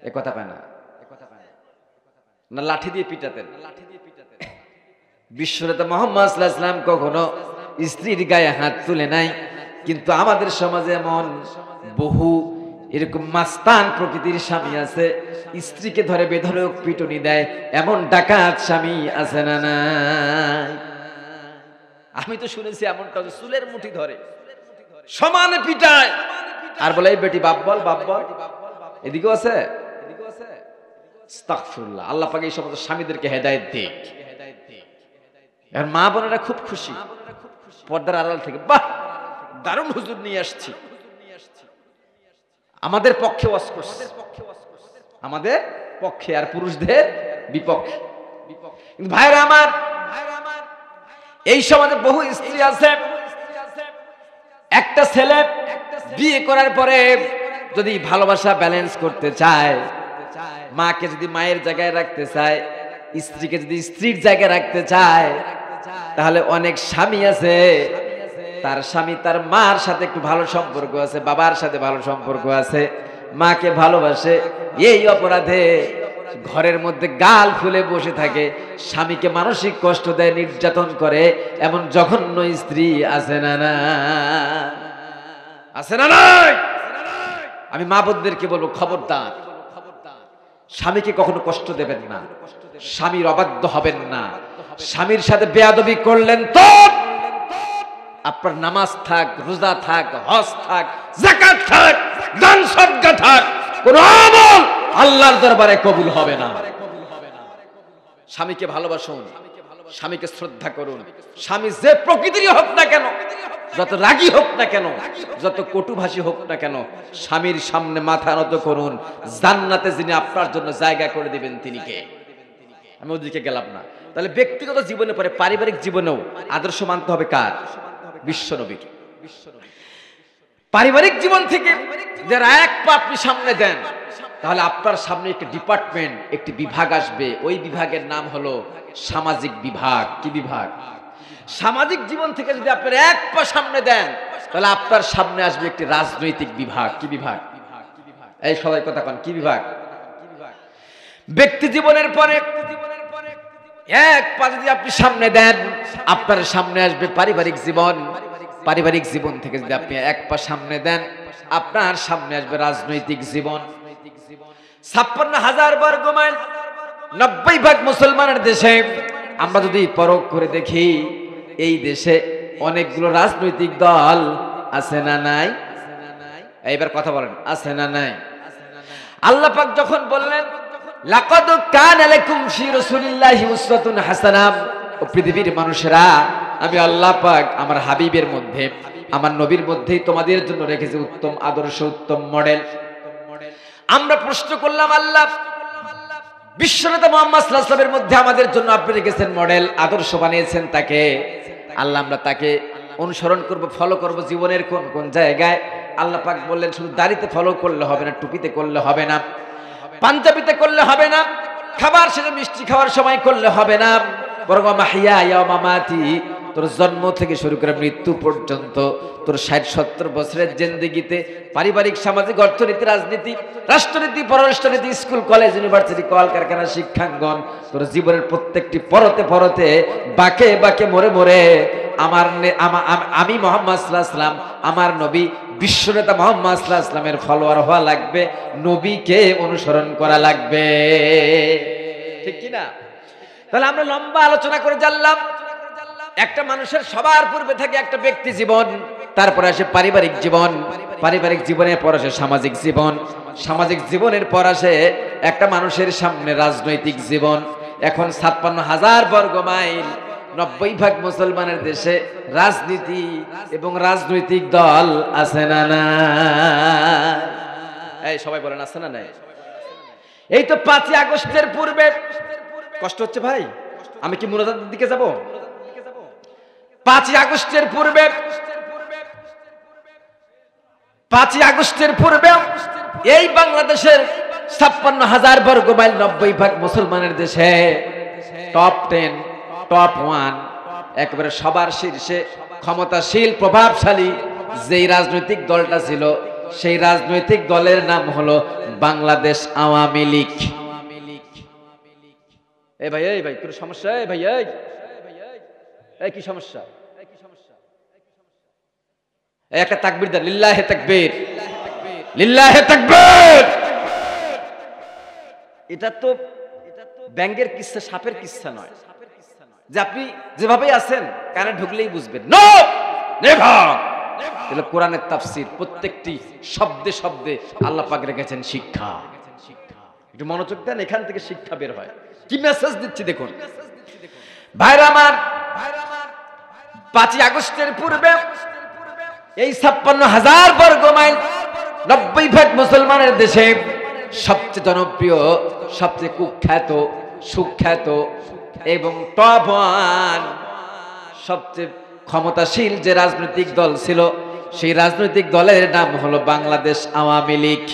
এ কথা পায় না, না লাঠি দিয়ে পিটাতেন? বিশ্বনেতা মুহাম্মদ সাল্লাল্লাহু আলাইহি ওয়াসাল্লাম কখনো স্ত্রীর গায়ে হাত তুলে নাই। কিন্তু আমাদের সমাজে এমন বহু এরকম মাস্তান প্রকৃতির স্বামী আছে, স্ত্রীকে ধরে বেধড়ক পিটুনি দেয়, এমন ডাকাত স্বামী আছে না নাই? আমি তো শুনেছি এমনটা যে চুলের মুঠি ধরে সমানে পিটায় আর বলে এই বেটি বাপ বল বাপ বল। এদিকেও আছে, আস্তাগফিরুল্লাহ। আল্লাহ পাক এই সমস্ত স্বামীদেরকে হেদায়েত দিক। আর মা বোনেরা খুব খুশি পর্দার আড়াল থেকে, বাহ দারুণ হুজুর নিয়ে আসছি, আমাদের পক্ষে ওয়াজ করছে, আমাদের পক্ষে আর পুরুষদের বিপক্ষে। কিন্তু ভাইরা আমার, এই সমাজে বহু স্ত্রী আছে, একটা ছেলে বিয়ে করার পরে যদি ভালোবাসা ব্যালেন্স করতে চায়, মাকে যদি মায়ের জায়গায় রাখতে চায়, স্ত্রীকে যদি স্ত্রীর জায়গায় রাখতে চায়, তাহলে অনেক স্বামী আছে তার স্বামী তার মার সাথে একটু ভালো সম্পর্ক আছে, বাবার সাথে ভালো সম্পর্ক আছে, মাকে ভালোবাসে, এই অপরাধে ঘরের মধ্যে গাল ফুলে বসে থাকে, স্বামীকে মানসিক কষ্ট দেয়, নির্যাতন করে। এমন জঘন্য স্ত্রী আছে না না? আছে না নাই? আমি মা বোনদেরকে বলবো, খবরদার, স্বামীকে কখনো কষ্ট দেবেন না, স্বামীর অবাধ্য হবেন না। স্বামীর সাথে বেয়াদবি করলেন তো আপনার নামাজ থাক, রোজা থাক, হজ থাক, যাকাত থাক, দান সদকা থাক, কোন আমল আল্লাহর দরবারে কবুল হবে না। স্বামীকে ভালোবাসুন, স্বামীকে শ্রদ্ধা করুন। স্বামী যে প্রকৃতিরই হোক না কেন, যত রাগী হোক না কেন, যত কটুভাষী হোক না কেন, স্বামীর সামনে মাথা নত করুন। জান্নাতে যিনি আপনার জন্য জায়গা করে দিবেন তিনি কে? আমি ওদিকে গেলাম না। তাহলে ব্যক্তিগত জীবনে পরে পারিবারিক জীবনেও আদর্শ মানতে হবে কার? বিশ্বনবীর। পারিবারিক জীবন থেকে যারা এক পা আপনি সামনে দেন, তাহলে আপনার সামনে একটি ডিপার্টমেন্ট, একটি বিভাগ আসবে। ওই বিভাগের নাম হলো সামাজিক বিভাগ। কি বিভাগ? সামাজিক জীবন থেকে যদি আপনার এক পা সামনে দেন, তাহলে আপনার সামনে আসবে একটি রাজনৈতিক বিভাগ। কি বিভাগ? এই সবাই কথা কন, কি বিভাগ? ব্যক্তি জীবনের পরে এক পা যদি আপনি সামনে দেন, আপনার সামনে আসবে পারিবারিক জীবন। পারিবারিক জীবন থেকে যদি আপনি এক পা সামনে দেন, আপনার সামনে আসবে রাজনৈতিক জীবন। 56,000 বর্গ মাইল, 90% মুসলমানের দেশে আমরা যদি পরখ করে দেখি, এই দেশে অনেকগুলো রাজনৈতিক দল আছে না নাই? এইবার কথা বলেন, আছে না নাই? আল্লাহ পাক যখন বললেন লাকাদ কানা লাকুম ফি রাসূলিল্লাহি উসওয়াতুন হাসানাহ, ও পৃথিবীর মানুষেরা, আমি আল্লাহ পাক আমার হাবিবের মধ্যে, আমার নবীর মধ্যেই তোমাদের জন্য রেখেছি উত্তম আদর্শ, উত্তম মডেল। আমরা প্রশ্ন করলাম, আল্লাহ বিশ্বনেতা মুহাম্মদ সাল্লাল্লাহু আলাইহি ওয়াসাল্লামের মধ্যে আমাদের জন্য আপনি রেখেছেন মডেল, আদর্শ বানিয়েছেন তাকে। আল্লাহ আমরা তাকে অনুসরণ করব, ফলো করব জীবনের কোন কোন জায়গায়? আল্লাহ পাক বললেন শুধু দাড়িতে ফলো করলে হবে না, টুপিতে করলে হবে না, পাঞ্জাবিতে করলে হবে না, খাবার শেষে মিষ্টি খাওয়ার সময় করলে হবে না, বরং মাহিয়া ওয়া মামাতি, তোর জন্ম থেকে শুরু করে মৃত্যু পর্যন্ত তোর 60-70 বছরের জিন্দেগিতে পারিবারিক, সামাজিক, অর্থনীতি, রাজনীতি, রাষ্ট্রনীতি, পররাষ্ট্রনীতি, স্কুল, কলেজ, ইউনিভার্সিটি, কলকারখানা, শিক্ষাঙ্গন, তোর জীবনের প্রত্যেকটি পরতে পরতে, বাঁকে বাঁকে, মোড়ে মোড়ে আমি মুহাম্মদ সাল্লাল্লাহু আলাইহি ওয়াসাল্লাম, আমার নবী বিশ্বনেতা মুহাম্মদ সাল্লাল্লাহু আলাইহি ওয়াসাল্লামের ফলোয়ার হওয়া লাগবে, নবীকে অনুসরণ করা লাগবে। ঠিক কি না? তাহলে আমরা লম্বা আলোচনা করে জানলাম, একটা মানুষের সবার পূর্বে থাকে একটা ব্যক্তি জীবন, তারপরে আসে পারিবারিক জীবন, পারিবারিক জীবনের পর আসে সামাজিক জীবন, সামাজিক জীবনের পর আসে একটা মানুষের সামনে রাজনৈতিক জীবন। এখন 56,000 বর্গ মাইল, 90% মুসলমানের দেশে রাজনীতি এবং রাজনৈতিক দল আছে না না? এই সবাই বলেন, আছে না নাই? এই তো 5ই আগস্টের পূর্বে, কষ্ট হচ্ছে ভাই, আমি কি মুনাজাতের দিকে যাব? 5ই আগস্টের পূর্বে, 5ই আগস্টের পূর্বে এই বাংলাদেশের 56,000 বর্গ মাইল, 90% মুসলমানের দেশে টপ 10, টপ 1, একেবারে সবার শীর্ষে ক্ষমতাশীল, প্রভাবশালী যেই রাজনৈতিক দলটা ছিল, সেই রাজনৈতিক দলের নাম হলো বাংলাদেশ আওয়ামী লীগ। এই ভাই, এই ভাই, কোন সমস্যা? এই ভাই, এই কি সমস্যা? একটা তাকবীর দেন, লিল্লাহে তাকবীর, লিল্লাহে তাকবীর। এটা তো ব্যাঙের কিচ্ছা, সাপের কিচ্ছা নয়, যে আপনি যেভাবেই আছেন কানে ঢুকলেই বুঝবেন। No never. এগুলো কোরআনের তাফসীর, প্রত্যেকটি শব্দে শব্দে আল্লাহ পাক রেখেছেন শিক্ষা। একটু মনোযোগ দেন, এখান থেকে শিক্ষা বের হয়। কি মেসেজ দিচ্ছি দেখুন ভাইরা আমার। 5ই আগস্টের পূর্বে এই 56,000 বর্গ মাইল 90% মুসলমানের দেশে সবচেয়ে জনপ্রিয়, সবচেয়ে কুখ্যাত, সুখ্যাত এবং টপ ওয়ান, সবচেয়ে ক্ষমতাশীল যে রাজনৈতিক দল ছিল, সেই রাজনৈতিক দলের নাম হলো বাংলাদেশ আওয়ামী লীগ।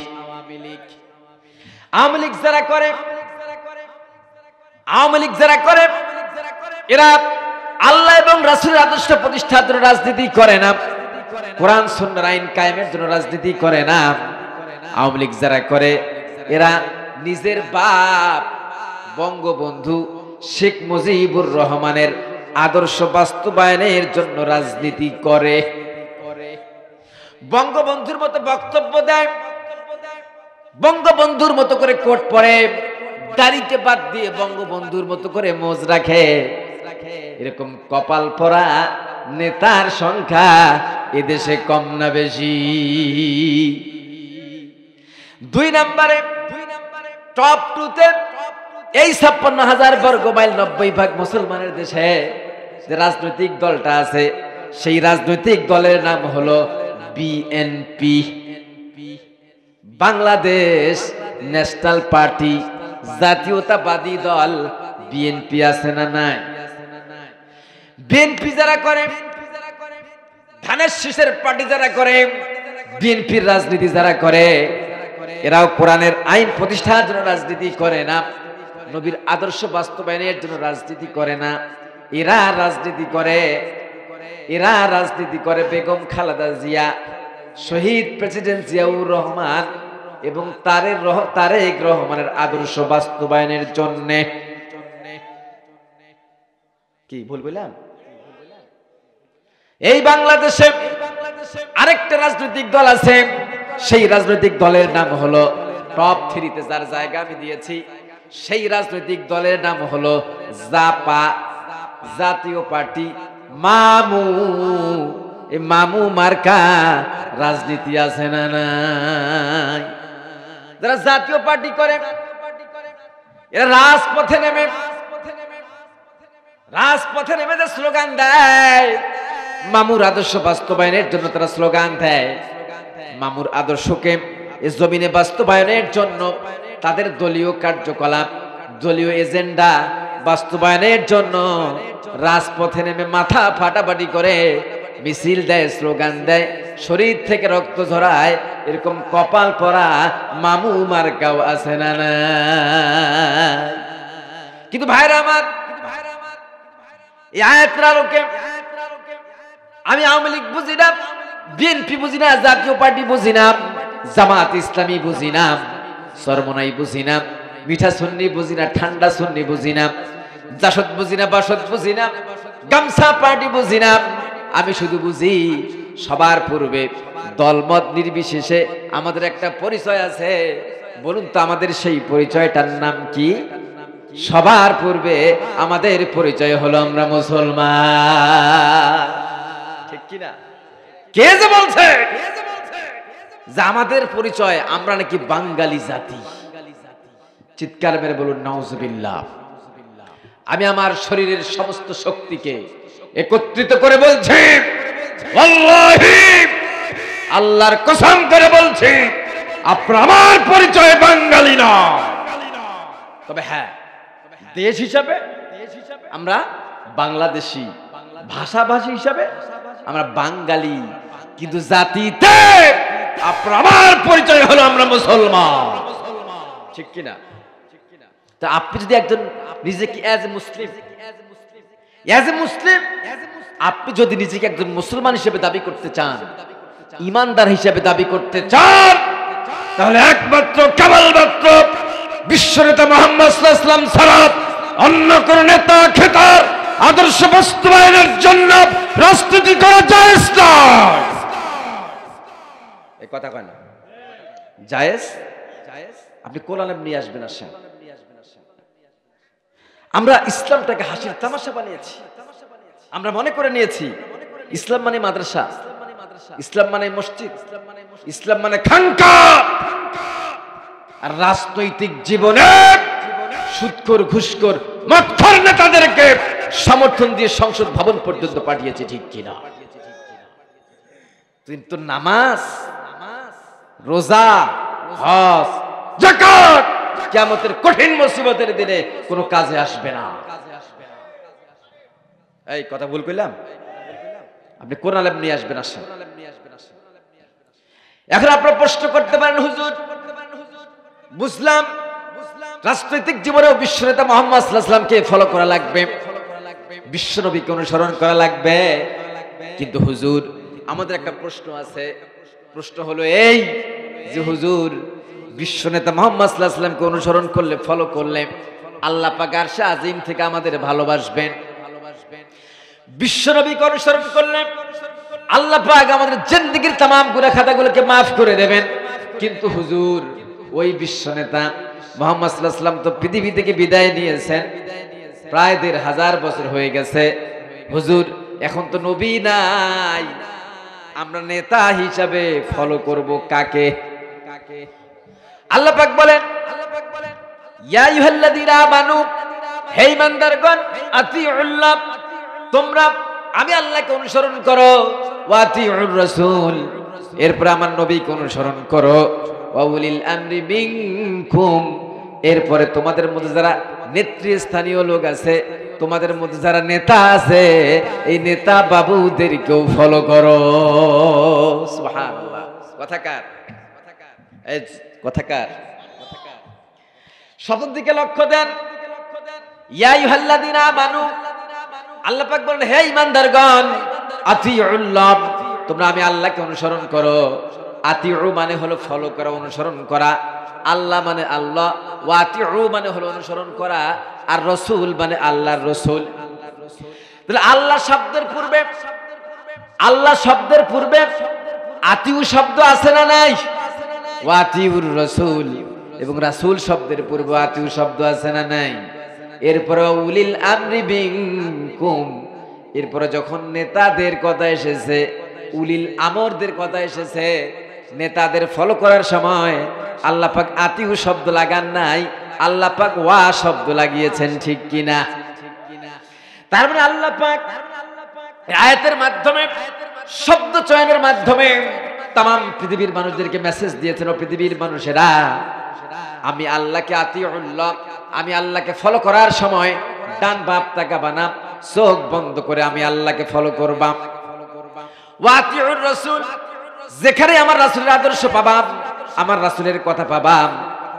আওয়ামী লীগ যারা করে, আওয়ামী লীগ যারা করে, এরা আল্লাহ এবং রাসূলের আদর্শ প্রতিষ্ঠার জন্য রাজনীতি করে না, কোরআন সুন্নাহর আইন কায়েমের জন্য রাজনীতি করে না। আওয়ামী লীগ যারা করে, এরা নিজের বাপ বঙ্গবন্ধু শেখ মুজিবুর রহমানের আদর্শ বাস্তবায়নের জন্য রাজনীতি করে। বঙ্গবন্ধুর মতো বক্তব্য দেয়, বঙ্গবন্ধুর মতো করে কোট পরে, দাড়িকে বাদ দিয়ে বঙ্গবন্ধুর মতো করে মোজ রাখে। এরকম কপাল পরা নেতার সংখ্যা এদেশে কম না বেশি? 2 নম্বরে টপ 2তে এই 56,000 বর্গ মাইল 90% মুসলমানের দেশে যে রাজনৈতিক দলটা আছে, সেই রাজনৈতিক দলের নাম হলো বিএনপি, বাংলাদেশ ন্যাশনাল পার্টি, জাতীয়তাবাদী দল। বিএনপি আছে না নাই? বিএনপি যারা করে, ধানের শীষের পার্টি যারা করে, বিএনপির রাজনীতি যারা করে, এরাও কোরআনের আইন প্রতিষ্ঠার জন্য রাজনীতি করে না, নবীর আদর্শ বাস্তবায়নের জন্য রাজনীতি করে না। এরা রাজনীতি করে বেগম খালেদা জিয়া, শহীদ প্রেসিডেন্ট জিয়াউর রহমান এবং তারেক রহমানের আদর্শ বাস্তবায়নের জন্য। কি ভুল বললাম? এই বাংলাদেশে আরেকটা রাজনৈতিক দল আছে, সেই রাজনৈতিক দলের নাম হলো টপ 3তে যার জায়গা আমি দিয়েছি, সেই রাজনৈতিক দলের নাম হলো জাপা, জাতীয় পার্টি। মামু, এই মামু মার্কা রাজনীতি আছে না নাই? যারা জাতীয় পার্টি করে, এরা রাজপথে নেমে যে স্লোগান দেয়, মামুর আদর্শ বাস্তবায়নের জন্য তারা স্লোগান দেয়। মামুর আদর্শকে এই জমিনে বাস্তবায়নের জন্য তাদের দলীয় কার্যকলাপ, দলীয় এজেন্ডা বাস্তবায়নের জন্য রাজপথে নেমে মাথা ফাটাফাটি করে, মিছিল দেয়, স্লোগান দেয়, শরীর থেকে রক্ত ঝরায়। এরকম কপাল পরা মামু মার্কাও আছে না না? কিন্তু ভাইরা আমার, এই আয়াতের আলোকে আমি আওয়ামী লীগ বুঝি না, বিএনপি বুঝি না, জাতীয় পার্টি বুঝি না, জামাত ইসলামী বুঝি না, সরমনাই বুঝি না, মিঠা সুন্নি বুঝি না, ঠান্ডা সুন্নি বুঝি না, জাসদ বুঝি না, বাসদ বুঝি না, গামছা পার্টি বুঝি না। আমি শুধু বুঝি সবার পূর্বে দলমত নির্বিশেষে আমাদের একটা পরিচয় আছে। বলুন তো আমাদের সেই পরিচয়টার নাম কি? সবার পূর্বে আমাদের পরিচয় হলো আমরা মুসলমান। ঠিক কিনা? কে যে বলছে যে আমাদের পরিচয় আমরা নাকি বাঙালি জাতি? চিৎকার মেরে বলুন নাউজুবিল্লাহ। আমি আমার শরীরের সমস্ত শক্তিকে একত্রিত করে বলছি, ওয়াল্লাহি, আল্লাহর কসম করে বলছি, আপনার আমার পরিচয় বাঙালি না। তবে হ্যাঁ, দেশ হিসাবে আমরা বাংলাদেশী, ভাষাভাষী হিসাবে আমরা বাঙালি, কিন্তু জাতিতে আপনার আমার পরিচয় হলো আমরা মুসলমান। ঠিক কিনা? তা আপনি যদি একজন নিজেকে অ্যাজ এ মুসলিম, আপনি যদি নিজেকে একজন মুসলমান হিসেবে দাবি করতে চান, ইমানদার হিসেবে দাবি করতে চান, তাহলে একমাত্র কেবলমাত্র বিশ্বনেতা মুহাম্মদ সাল্লাল্লাহু আলাইহি ওয়াসাল্লাম ছাড়া অন্য কোন নেতা খেতার আদর্শ বাস্তবায়নের জন্য রাজনীতি করা জায়েজ নয়। এই কথা কয় না? জায়েজ? আপনি কোরআন নিয়ে আসবেন। আসেন, আমরা ইসলামটাকে হাসির তামাশা বানিয়েছি। আমরা মনে করে নিয়েছি ইসলাম মানে মাদ্রাসা, ইসলাম মানে মসজিদ, ইসলাম মানে খানকা। আর রাজনৈতিক জীবনে সুদখোর, ঘুষখোর, মদখোর নেতাদেরকে সমর্থন দিয়ে সংসদ ভবন পর্যন্ত পাঠিয়েছে, ঠিক কিনা? কিন্তু নামাজ, রোজা, হজ, যাকাত কিয়ামতের কঠিন মুসিবতের দিনে কোনো কাজে আসবে না। এই কথা ভুল কইলাম? আপনি কোন আলেম নিয়ে আসবেন? আসেন। এখন আপনারা প্রশ্ন করতে পারেন, হুজুর বুঝলাম রাজনৈতিক জীবনেও বিশ্বনেতা মুহাম্মদ সাল্লাল্লাহু আলাইহি ওয়াসাল্লামকে ফলো করা লাগবে, বিশ্বনবীকে অনুসরণ করা লাগবে, কিন্তু হুজুর আমাদের একটা প্রশ্ন আছে। প্রশ্ন হলো এই যে হুজুর বিশ্বনেতা মুহাম্মদ সাল্লাল্লাহু আলাইহি ওয়াসাল্লামকে অনুসরণ করলে, ফলো করলে আল্লাহ পাক আরশে আজিম থেকে আমাদের ভালোবাসবেন, বিশ্বনবীকে অনুসরণ করলে আল্লাহ পাক আমাদের জিন্দেগীর तमाम গুনাহ খাতাগুলোকে maaf করে দেবেন। কিন্তু হুজুর ওই বিশ্বনেতা মুহাম্মদ সাল্লাল্লাহু আলাইহি ওয়াসাল্লাম তো পৃথিবী থেকে বিদায় নিয়েছেন, প্রায় ১৫০০ বছর হয়ে গেছে। হুজুর এখন তো নবী নাই, আমরা নেতা হিসাবে ফলো করব কাকে? আল্লাহ পাক বলেন, ইয়া আইয়ুহাল্লাযীনা আমানু, হে ঈমানদারগণ, আতিউল্লাহ, তোমরা আমি আল্লাহকে অনুসরণ করো, ওয়া আতিউর রাসূল, এরপর আমার নবীকে অনুসরণ করো, ওয়া উলিল আমরি মিনকুম, এরপরে তোমাদের মধ্যে যারা নেতৃস্থানীয় লোক আছে, তোমাদের মধ্যে যারা নেতা আছে, এই নেতা বাবুদেরকেও ফলো করো। সুবহানাল্লাহ। কথাকার এই কথাকার শব্দের দিকে লক্ষ্য দেন। ইয়া আইয়ুহাল্লাযীনা আমানু, আল্লাহ পাক বলেন হে ঈমানদারগণ, আতিউল্লাহ, তোমরা আমি আল্লাহকে অনুসরণ করো। আতিউ মানে হলো ফলো করা, অনুসরণ করা। আল্লাহ মানে আল্লাহ, ওয়া আতিউ মানে হলো অনুসরণ করা, আর রাসূল মানে আল্লাহর রাসূল। তাহলে আল্লাহ শব্দের পূর্বে আতিউ শব্দ আছে না নাই? ওয়া আতিউর রাসূল, এবং রাসূল শব্দের পূর্বে আতিউ শব্দ আছে না নাই? এরপরে উলিল আমরি মিনকুম, এরপরে যখন নেতাদের কথা এসেছে, উলিল আমরদের কথা এসেছে, নেতাদের ফলো করার সময় আল্লাহ পাক আতিউ শব্দ লাগান নাই, আল্লাহ পাক ওয়া শব্দ লাগিয়েছেন, ঠিক কিনা? তার মানে আল্লাহ পাক আয়াতের মাধ্যমে, শব্দ চয়নের মাধ্যমে তাম পৃথিবীর মানুষদেরকে মেসেজ দিয়েছেন, ও পৃথিবীর মানুষেরা, আমি আল্লাহকে আতিউল্লাহ, আমি আল্লাহকে ফলো করার সময় ডান বাপ তাকাবা না, চোখ বন্ধ করে আমি আল্লাহকে ফলো করবা। ওয়া আতিউর রাসূল, যেখানে আমার রাসূলের আদর্শ পাবা, আমার রাসূলের কথা পাবা,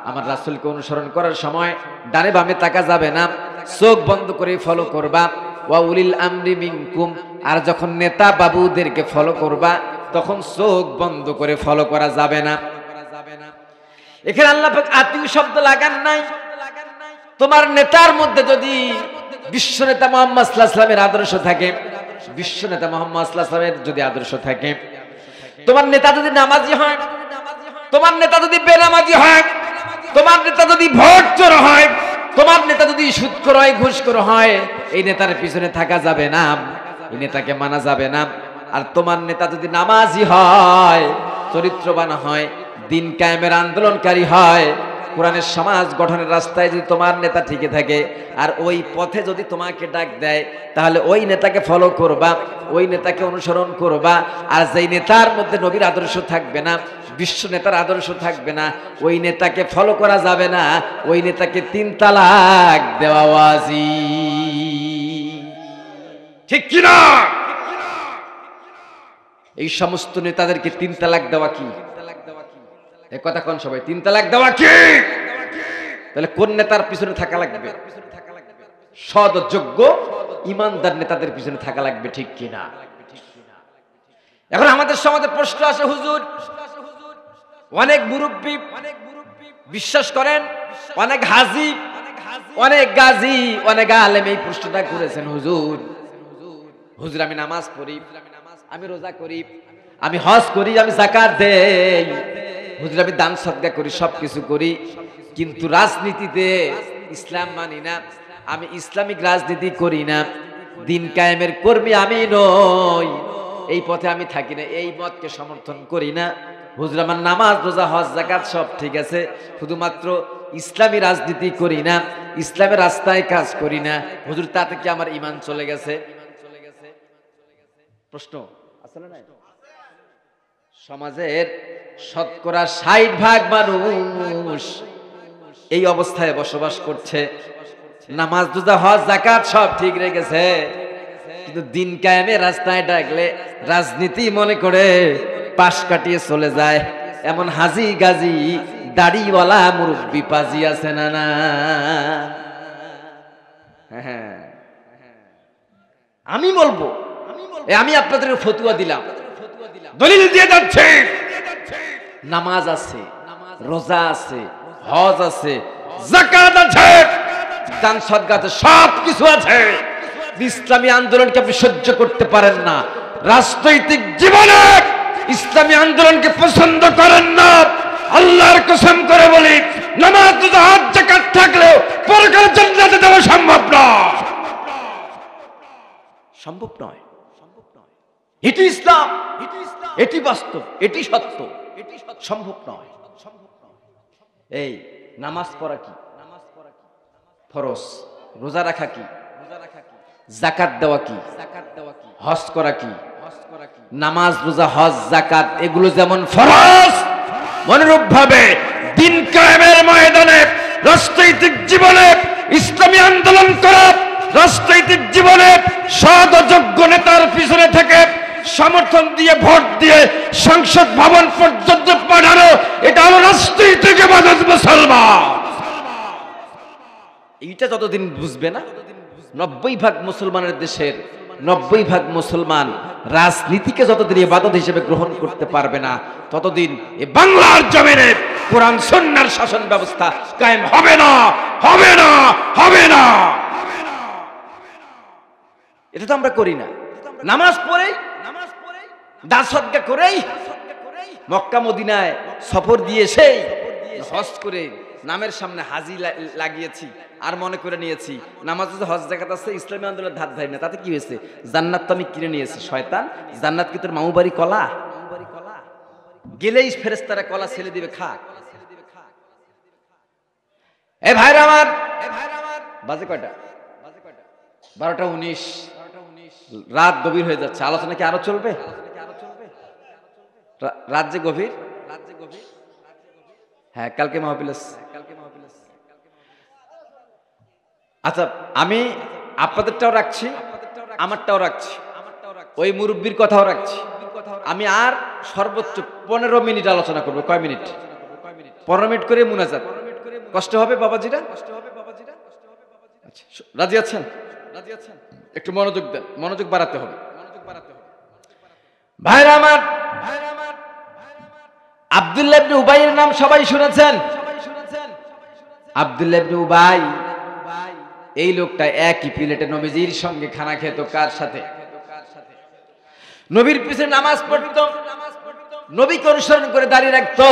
আমার রাসূলকে অনুসরণ করার সময় ডানে বামে তাকা যাবে না, চোখ বন্ধ করে ফলো করবা। ওয়া উলিল আমরি মিনকুম, আর যখন নেতা বাবুদেরকে ফলো করবা তখন চোখ বন্ধ করে ফলো করা যাবে না। এখানে আল্লাহ পাক আতিউ শব্দ লাগান নাই। তোমার নেতার মধ্যে যদি বিশ্বনেতা মুহাম্মদ সাল্লাল্লাহু আলাইহি ওয়াসাল্লামের আদর্শ থাকে, বিশ্বনেতা মুহাম্মদ সাল্লাল্লাহু আলাইহি ওয়াসাল্লামের যদি আদর্শ থাকে, তোমার নেতা যদি নামাজি হয়, তোমার নেতা যদি বেনামাজি হয়, তোমার নেতা যদি ভোট চোর হয়, তোমার নেতা যদি সুদখোর হয়, ঘুষখোর হয়, এই নেতার পিছনে থাকা যাবে না, এই নেতাকে মানা যাবে না। আর তোমার নেতা যদি নামাজি হয়, চরিত্রবান হয়, দিন কায়েমের আন্দোলনকারী হয়, কোরআনের সমাজ গঠনের রাস্তায় যদি তোমার নেতা টিকে থাকে, আর ওই পথে যদি তোমাকে ডাক দেয়, তাহলে ওই নেতাকে ফলো করবা, ওই নেতাকে অনুসরণ করবা। আর যেই নেতার মধ্যে নবীর আদর্শ থাকবে না, বিশ্ব নেতার আদর্শ থাকবে না, ওই নেতাকে ফলো করা যাবে না, ওই নেতাকে ৩ তালাক দেওয়া ওয়াজিব, ঠিক কিনা? এই সমস্ত নেতাদেরকে ৩ তালাক দেওয়া কি? এই কথা কোন সবাই ৩ তালাক দেওয়া কি? তাহলে কোন নেতার পিছনে থাকা লাগবে? সৎ যোগ্য ইমানদার নেতাদের পিছনে থাকা লাগবে, ঠিক কিনা? এখন আমাদের সমাজে প্রশ্ন আসে, হুজুর অনেক মুরব্বী বিশ্বাস করেন, অনেক হাজি, অনেক গাজী, অনেক আলেম এই প্রশ্নটা করেছেন, হুজুর আমি নামাজ পড়ি, আমি রোজা করি, আমি হজ করি, আমি যাকাত দেই, হুজুর আমি দান সদকা করি, সবকিছু করি, কিন্তু রাজনীতিতে ইসলাম মানি না, আমি ইসলামিক রাজনীতি করি না, দিন কায়েমের কর্মী আমি নই, এই পথে আমি থাকি না, এই মতকে সমর্থন করি না। হুজুর আমার নামাজ রোজা হজ যাকাত সব ঠিক আছে, শুধুমাত্র ইসলামী রাজনীতি করি না, ইসলামের রাস্তায় কাজ করি না। হুজুর তাতে কি আমার ঈমান চলে গেছে? প্রশ্ন আছে না? নাই? সমাজের শতকরা 60% মানুষ এই অবস্থায় বসবাস করছে। নামাজ রোজা হজ যাকাত সব ঠিক রেখেছে, কিন্তু দিন কায়েমে রাস্তায় ডাকলে রাজনীতি মনে করে পাশ কাটিয়ে চলে যায়। এমন হাজি গাজি দাড়িওয়ালা মুরব্বি পাজি আছে না? না, হ্যাঁ, আমি বলবো, আমি আপনাদের ফতুয়া দিলাম, দলিল দিয়ে যাচ্ছে, নামাজ আছে, রোজা আছে, হজ আছে, যাকাত আছে, দান সদকা আছে, সব কিছু আছে। ইসলামী আন্দোলনকে আপনি সহ্য করতে পারেন না, রাজনৈতিক জীবনে ইসলামী আন্দোলনকে পছন্দ করেন না। আল্লাহর কসম করে বলি, নামাজ রোজা হজ যাকাত থাকলেও পরকালে জান্নাতে যাওয়া সম্ভব নয়, সম্ভব নয়। এটি ইসলাম, এটি বাস্তব, এটি সত্য, সম্ভব নয়। এই নামাজ পড়া কি ফরজ, রোজা রাখা কি, যাকাত দেওয়া কি, হজ করা কি, নামাজ রোজা হজ যাকাত এগুলো যেমন ফরজ, অনুরূপ ভাবে দিন কায়েমের ময়দানে রাজনৈতিক জীবনে ইসলামী আন্দোলন করা, রাজনৈতিক জীবনে সৎ ও যোগ্য নেতার পিছনে থেকে সমর্থন দিয়ে ভোট দিয়ে সংসদ ভবন পর্যন্ত পাঠানো, এটা হলো রাজনৈতিক ইবাদত। মুসলমান এইটা যতদিন বুঝবে না, 90% মুসলমানের দেশের 90% মুসলমান রাজনীতিকে যতদিন ইবাদত হিসেবে গ্রহণ করতে পারবে না, ততদিন এই বাংলার জমিনে কোরআন সুন্নাহর শাসন ব্যবস্থা কায়েম হবে না, হবে না, হবে না। এটা তো আমরা করি না। নামাজ পড়েই, দান সদকা করেই, মক্কা মদিনায় সফর দিয়ে সেই হজ করে নামের সামনে হাজি লাগিয়েছি আর মনে করে নিয়েছি নামাজ হজ যাকাত আছে, ইসলামী আন্দোলনের ধার ধারি না, তাতে কি হয়েছে? জান্নাত তো আমি কিনে নিয়েছি। শয়তান, জান্নাত কি তোর মামু বাড়ি কলা? গেলেই ফেরেশতারা কলা ছেলে দিবে, খা। এ ভাইরা আমার, বাজে কয়টা? 12:19, রাত গভীর হয়ে যাচ্ছে। আলোচনা কি আরো চলবে? রাত যে গভীর, হ্যাঁ কালকে মাহফিল আছে। আচ্ছা, আমি আপনাদেরটাও রাখছি, আমারটাও রাখছি, ওই মুরব্বির কথাও রাখছি। আমি আর সর্বোচ্চ 15 মিনিট আলোচনা করবো। কয় মিনিট? 15 মিনিট করে মুনাজাত। কষ্ট হবে বাবাজিরা? আচ্ছা, রাজি আছেন? একটু মনোযোগ দেন, মনোযোগ বাড়াতে হবে। ভাইরা আমার, আব্দুল্লাহ ইবনে উবাইয়ের নাম সবাই শুনেছেন। আব্দুল্লাহ ইবনে উবাই, এই লোকটা একই প্লেটে নবীজির সঙ্গে খানা খেত। কার সাথে? নবীর পিছনে নামাজ পড়তো, নবীকে অনুসরণ করে দাঁড়িয়ে রাখতো,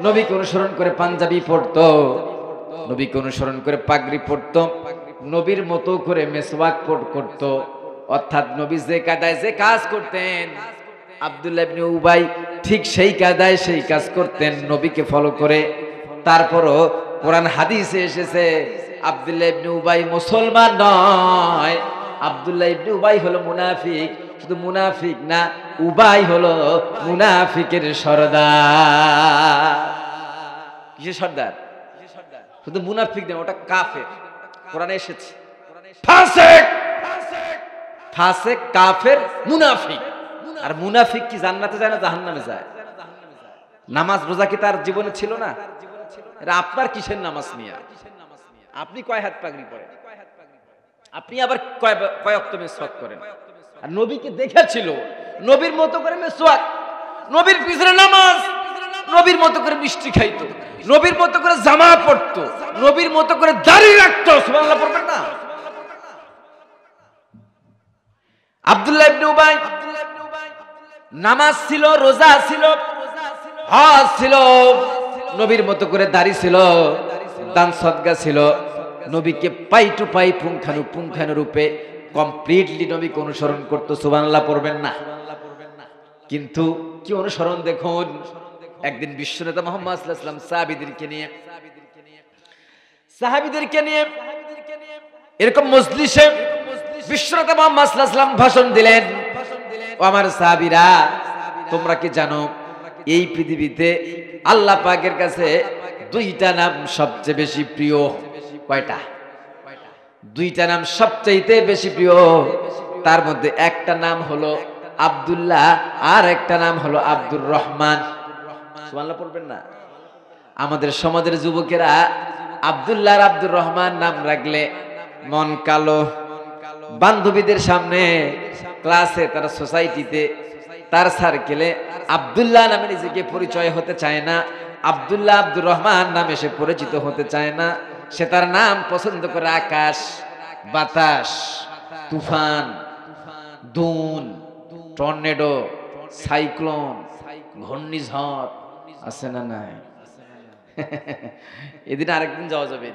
নবীকে অনুসরণ করে পাঞ্জাবি পড়তো, নবীকে অনুসরণ করে পাগড়ি পড়তো, নবীর মতো করে মেসওয়াক করতো। অর্থাৎ নবী যে কায়দায় যে কাজ করতেন, আব্দুল্লাহ ইবনে উবাই ঠিক সেই কায়দায় সেই কাজ করতেন, নবীকে ফলো করে। তারপরও কোরআন হাদিসে এসেছে আব্দুল্লাহ ইবনে উবাই মুসলমান নয়, আব্দুল্লাহ ইবনে উবাই হলো মুনাফিক। শুধু মুনাফিক না, উবাই হলো মুনাফিকের সর্দার। কিসের সর্দার? শুধু মুনাফিক না, ওটা কাফের। কোরআনে এসেছে ফাসিক, ফাসিক, কাফের, মুনাফিক। আর মুনাফিক কি জান্নাতে যায় না জাহান্নামে যায়? নামাজ রোজা কি তার জীবনে ছিল না? এটা আপনার কিসের নামাজ নিয়া? আপনি কয় হাত পাগড়ি পরেন? আপনি আবার কয় ওয়াক্ত মিসওয়াক করেন? আর নবীকে দেখেছিল নবীর মতো করে মিসওয়াক, নবীর পিছনে নামাজ, নবীর মতো করে মিষ্টি খাইতো, নবীর মতো করে জামা পরতো, নবীর মতো করে দাড়ি রাখতো। সুবহানাল্লাহ পড়বেন না? আব্দুল্লাহ ইবনে উবাই নামাজ ছিল, রোজা ছিল, হজ ছিল, নবীর মতো করে দাড়ি ছিল, দান সদকা ছিল, নবীকে পাই টু পাই পুঙ্খানু রূপে কমপ্লিটলি নবীকে অনুসরণ করতো। সুবহানাল্লাহ পড়বেন না? কিন্তু কি অনুসরণ দেখুন। একদিন বিশ্বনেতা মুহাম্মদ সাল্লাল্লাহু আলাইহি ওয়াসাল্লাম সাহাবীদেরকে নিয়ে এরকম মজলিসে বিশ্বনেতা মুহাম্মদ সাল্লাল্লাহু আলাইহি ওয়াসাল্লাম ভাষণ দিলেন। ও আমার সাহাবীরা, তোমরা কি জানো এই পৃথিবীতে আল্লাহ পাকের কাছে দুইটা নাম সবচেয়ে বেশি প্রিয়? কয়টা? দুইটা নাম সবচেয়ে বেশি প্রিয়। তার মধ্যে একটা নাম হলো আব্দুল্লাহ, আর একটা নাম হলো আব্দুর রহমান। সুবহানাল্লাহ পড়বেন না? আমাদের সমাজের যুবকেরা আব্দুল্লাহ আর আব্দুর রহমান নাম রাখলে মন কালো। বান্ধবীদের সামনে, ক্লাসে, তার সোসাইটিতে, তার সার্কেলে আব্দুল্লাহ নামে নিজেকে পরিচয় হতে চায় না, আব্দুল্লাহ আব্দুর রহমান নামে সে পরিচিত হতে চায় না। সে তার নাম পছন্দ করে আকাশ, বাতাস, তুফান, দুন, টর্নেডো, সাইক্লোন, ঘূর্ণিঝড়। আছে না নাই? এদিন আরেকদিন যাওয়া যাবে।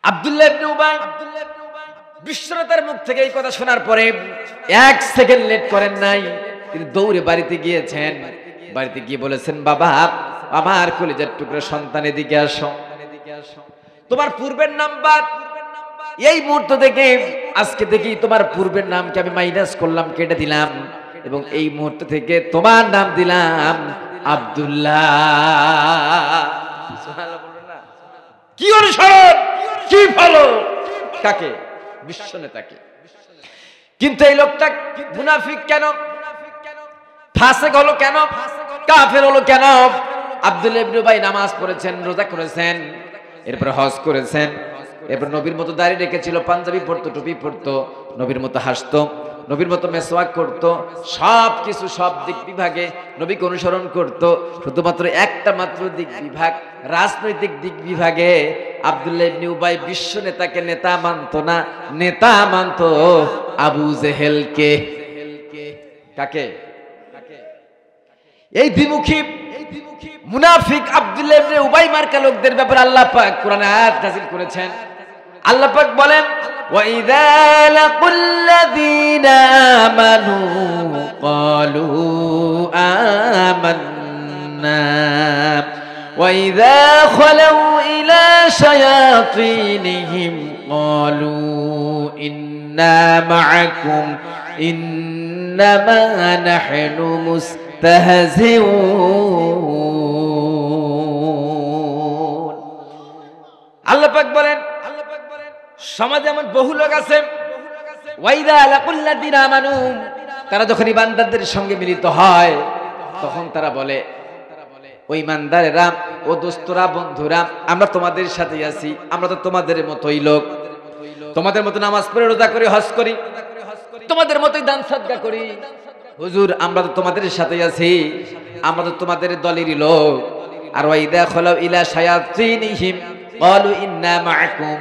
আব্দুল্লাহ ইবনে উবাই বিশ্বনেতার মুখ থেকে এই কথা শোনার পরে 1 সেকেন্ড লেট করেন নাই। তিনি দৌড়ে বাড়িতে গিয়েছেন। বাড়িতে গিয়ে বলেছেন, বাবা, আমার কলিজার টুকরো সন্তান, এদিকে আসো। তোমার পূর্বের নাম বাদ, এই মুহূর্ত থেকে, আজকে থেকে তোমার পূর্বের নামকে আমি মাইনাস করলাম, কেটে দিলাম, এবং এই মুহূর্ত থেকে তোমার নাম দিলাম আব্দুল্লাহ। কি অনুসরণ, কি ফলো? কাকে? বিশ্বনেতাকে। কিন্তু এই লোকটা মুনাফিক কেন? ফাসিক হলো কেন? কাফের হলো কেন? আব্দুল্লাহ ইবনে উবাই নামাজ পড়েছেন, রোজা করেছেন, এরপর হজ করেছেন, এরপর নবীর মতো দাড়ি রেখেছিল, পাঞ্জাবি পরতো, টুপি পরতো, নবীর মতো হাসতো, নবীর মতো মেসওয়াক করতো, সব কিছু, সব দিক বিভাগে নবীকে অনুসরণ করতো। শুধুমাত্র একটা মাত্র দিক বিভাগ, রাজনৈতিক দিক বিভাগে আব্দুল্লাহ ইবনে উবাই বিশ্ব নেতাকে নেতা মানতো না, নেতা মানতো আবু জেহেলকে। কাকে? এই দ্বিমুখী মুনাফিক আব্দুল্লাহ ইবনে উবাই মার্কা লোকদের ব্যাপারে আল্লাহ পাক কোরআনে আয়াত নাযিল করেছেন। আল্লাহ পাক বলেন, وَإِذَا لَقُوا الَّذِينَ آمَنُوا قَالُوا آمَنَّا وَإِذَا خَلَوْا إِلَى شَيَاطِينِهِمْ قَالُوا إِنَّا مَعَكُمْ إِنَّمَا نَحْنُ মুস্তাহজিউন। আল্লাহ পাক বলেন, সমাজে এমন বহু লোক আছে, ওয়াইদা লাকুল্লাযিনা আমানু, তারা যখন ইমানদারদের সঙ্গে মিলিত হয় তখন তারা বলে, ওই ইমানদারেরা, ও দোস্তরা, বন্ধুরা, আমরা তোমাদের সাথেই আছি, আমরা তো তোমাদের মতোই লোক, তোমাদের মতো নামাজ পড়ে, রোজা করি, হজ করি, তোমাদের মতোই দান সাদকা করি। হুজুর, আমরা তো তোমাদের সাথেই আছি, আমরা তো তোমাদের দলেরই লোক। আর ওয়াইদা খালাউ ইলা শায়াতিনিহিম ক্বালু ইন্না মাআকুম,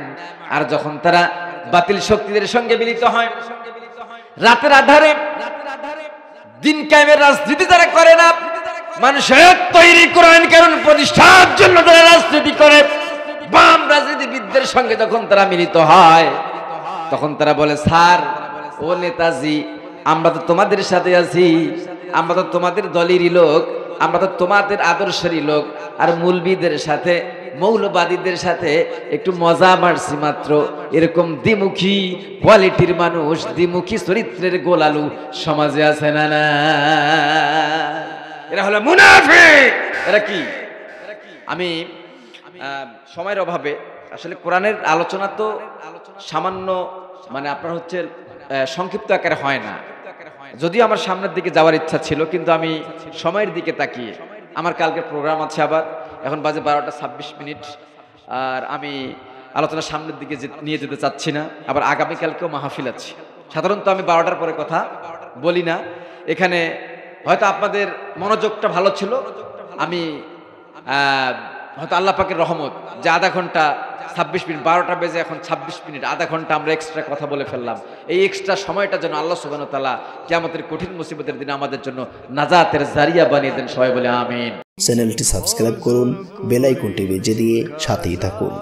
আর যখন তারা বাতিল শক্তিদের সঙ্গে মিলিত হয়, রাতের আধারে দিন কায়েমের রাজনীতি তারা করে না, মানুষের তৈরি কোরআন কানুন প্রতিষ্ঠার জন্য তারা রাজনীতি করে, বাম রাজনীতিবিদদের সঙ্গে যখন তারা মিলিত হয় তখন তারা বলে, স্যার, ও নেতাজি, আমরা তো তোমাদের সাথে আছি, আমরা তো তোমাদের দলেরই লোক, আমরা তো তোমাদের আদর্শেরই লোক, আর মৌলবীদের সাথে, মৌলবাদীদের সাথে একটু মজা মারছি মাত্র। এরকম দ্বিমুখী কোয়ালিটির মানুষ, দ্বিমুখী চরিত্রের গোলালু সমাজে আছে না? না, এরা হলো মুনাফিক। এরা কি? আমি সময়ের অভাবে আসলে কোরআনের আলোচনা তো সামান্য, মানে আপনার হচ্ছে সংক্ষিপ্ত আকারে হয় না, যদিও আমার সামনের দিকে যাওয়ার ইচ্ছা ছিল, কিন্তু আমি সময়ের দিকে তাকিয়ে, আমার কালকের প্রোগ্রাম আছে, আবার এখন বাজে 12টা 26 মিনিট, আর আমি আলোচনা সামনের দিকে নিয়ে যেতে চাচ্ছি না। আবার আগামীকালকেও মাহফিল আছে। সাধারণত আমি 12টার পরে কথা বলি না। এখানে হয়তো আপনাদের মনোযোগটা ভালো ছিল, আমি হয়তো আল্লাহ পাকের রহমত যে আধা ঘন্টা 26 মিনিট, 12টা বেজে এখন 26 মিনিট, আধা ঘন্টা আমরা এক্সট্রা কথা বলে ফেললাম। এই এক্সট্রা সময়টা যেন আল্লাহ সুবহানাহু ওয়া তাআলা কিয়ামতের কঠিন মুসিবতের দিনে আমাদের জন্য নাজাতের জারিয়া বানিয়ে দেন। সবাই বলে আমিন। চ্যানেলটি সাবস্ক্রাইব করুন, বেল আইকনটি বেজে দিয়ে সাথেই থাকুন।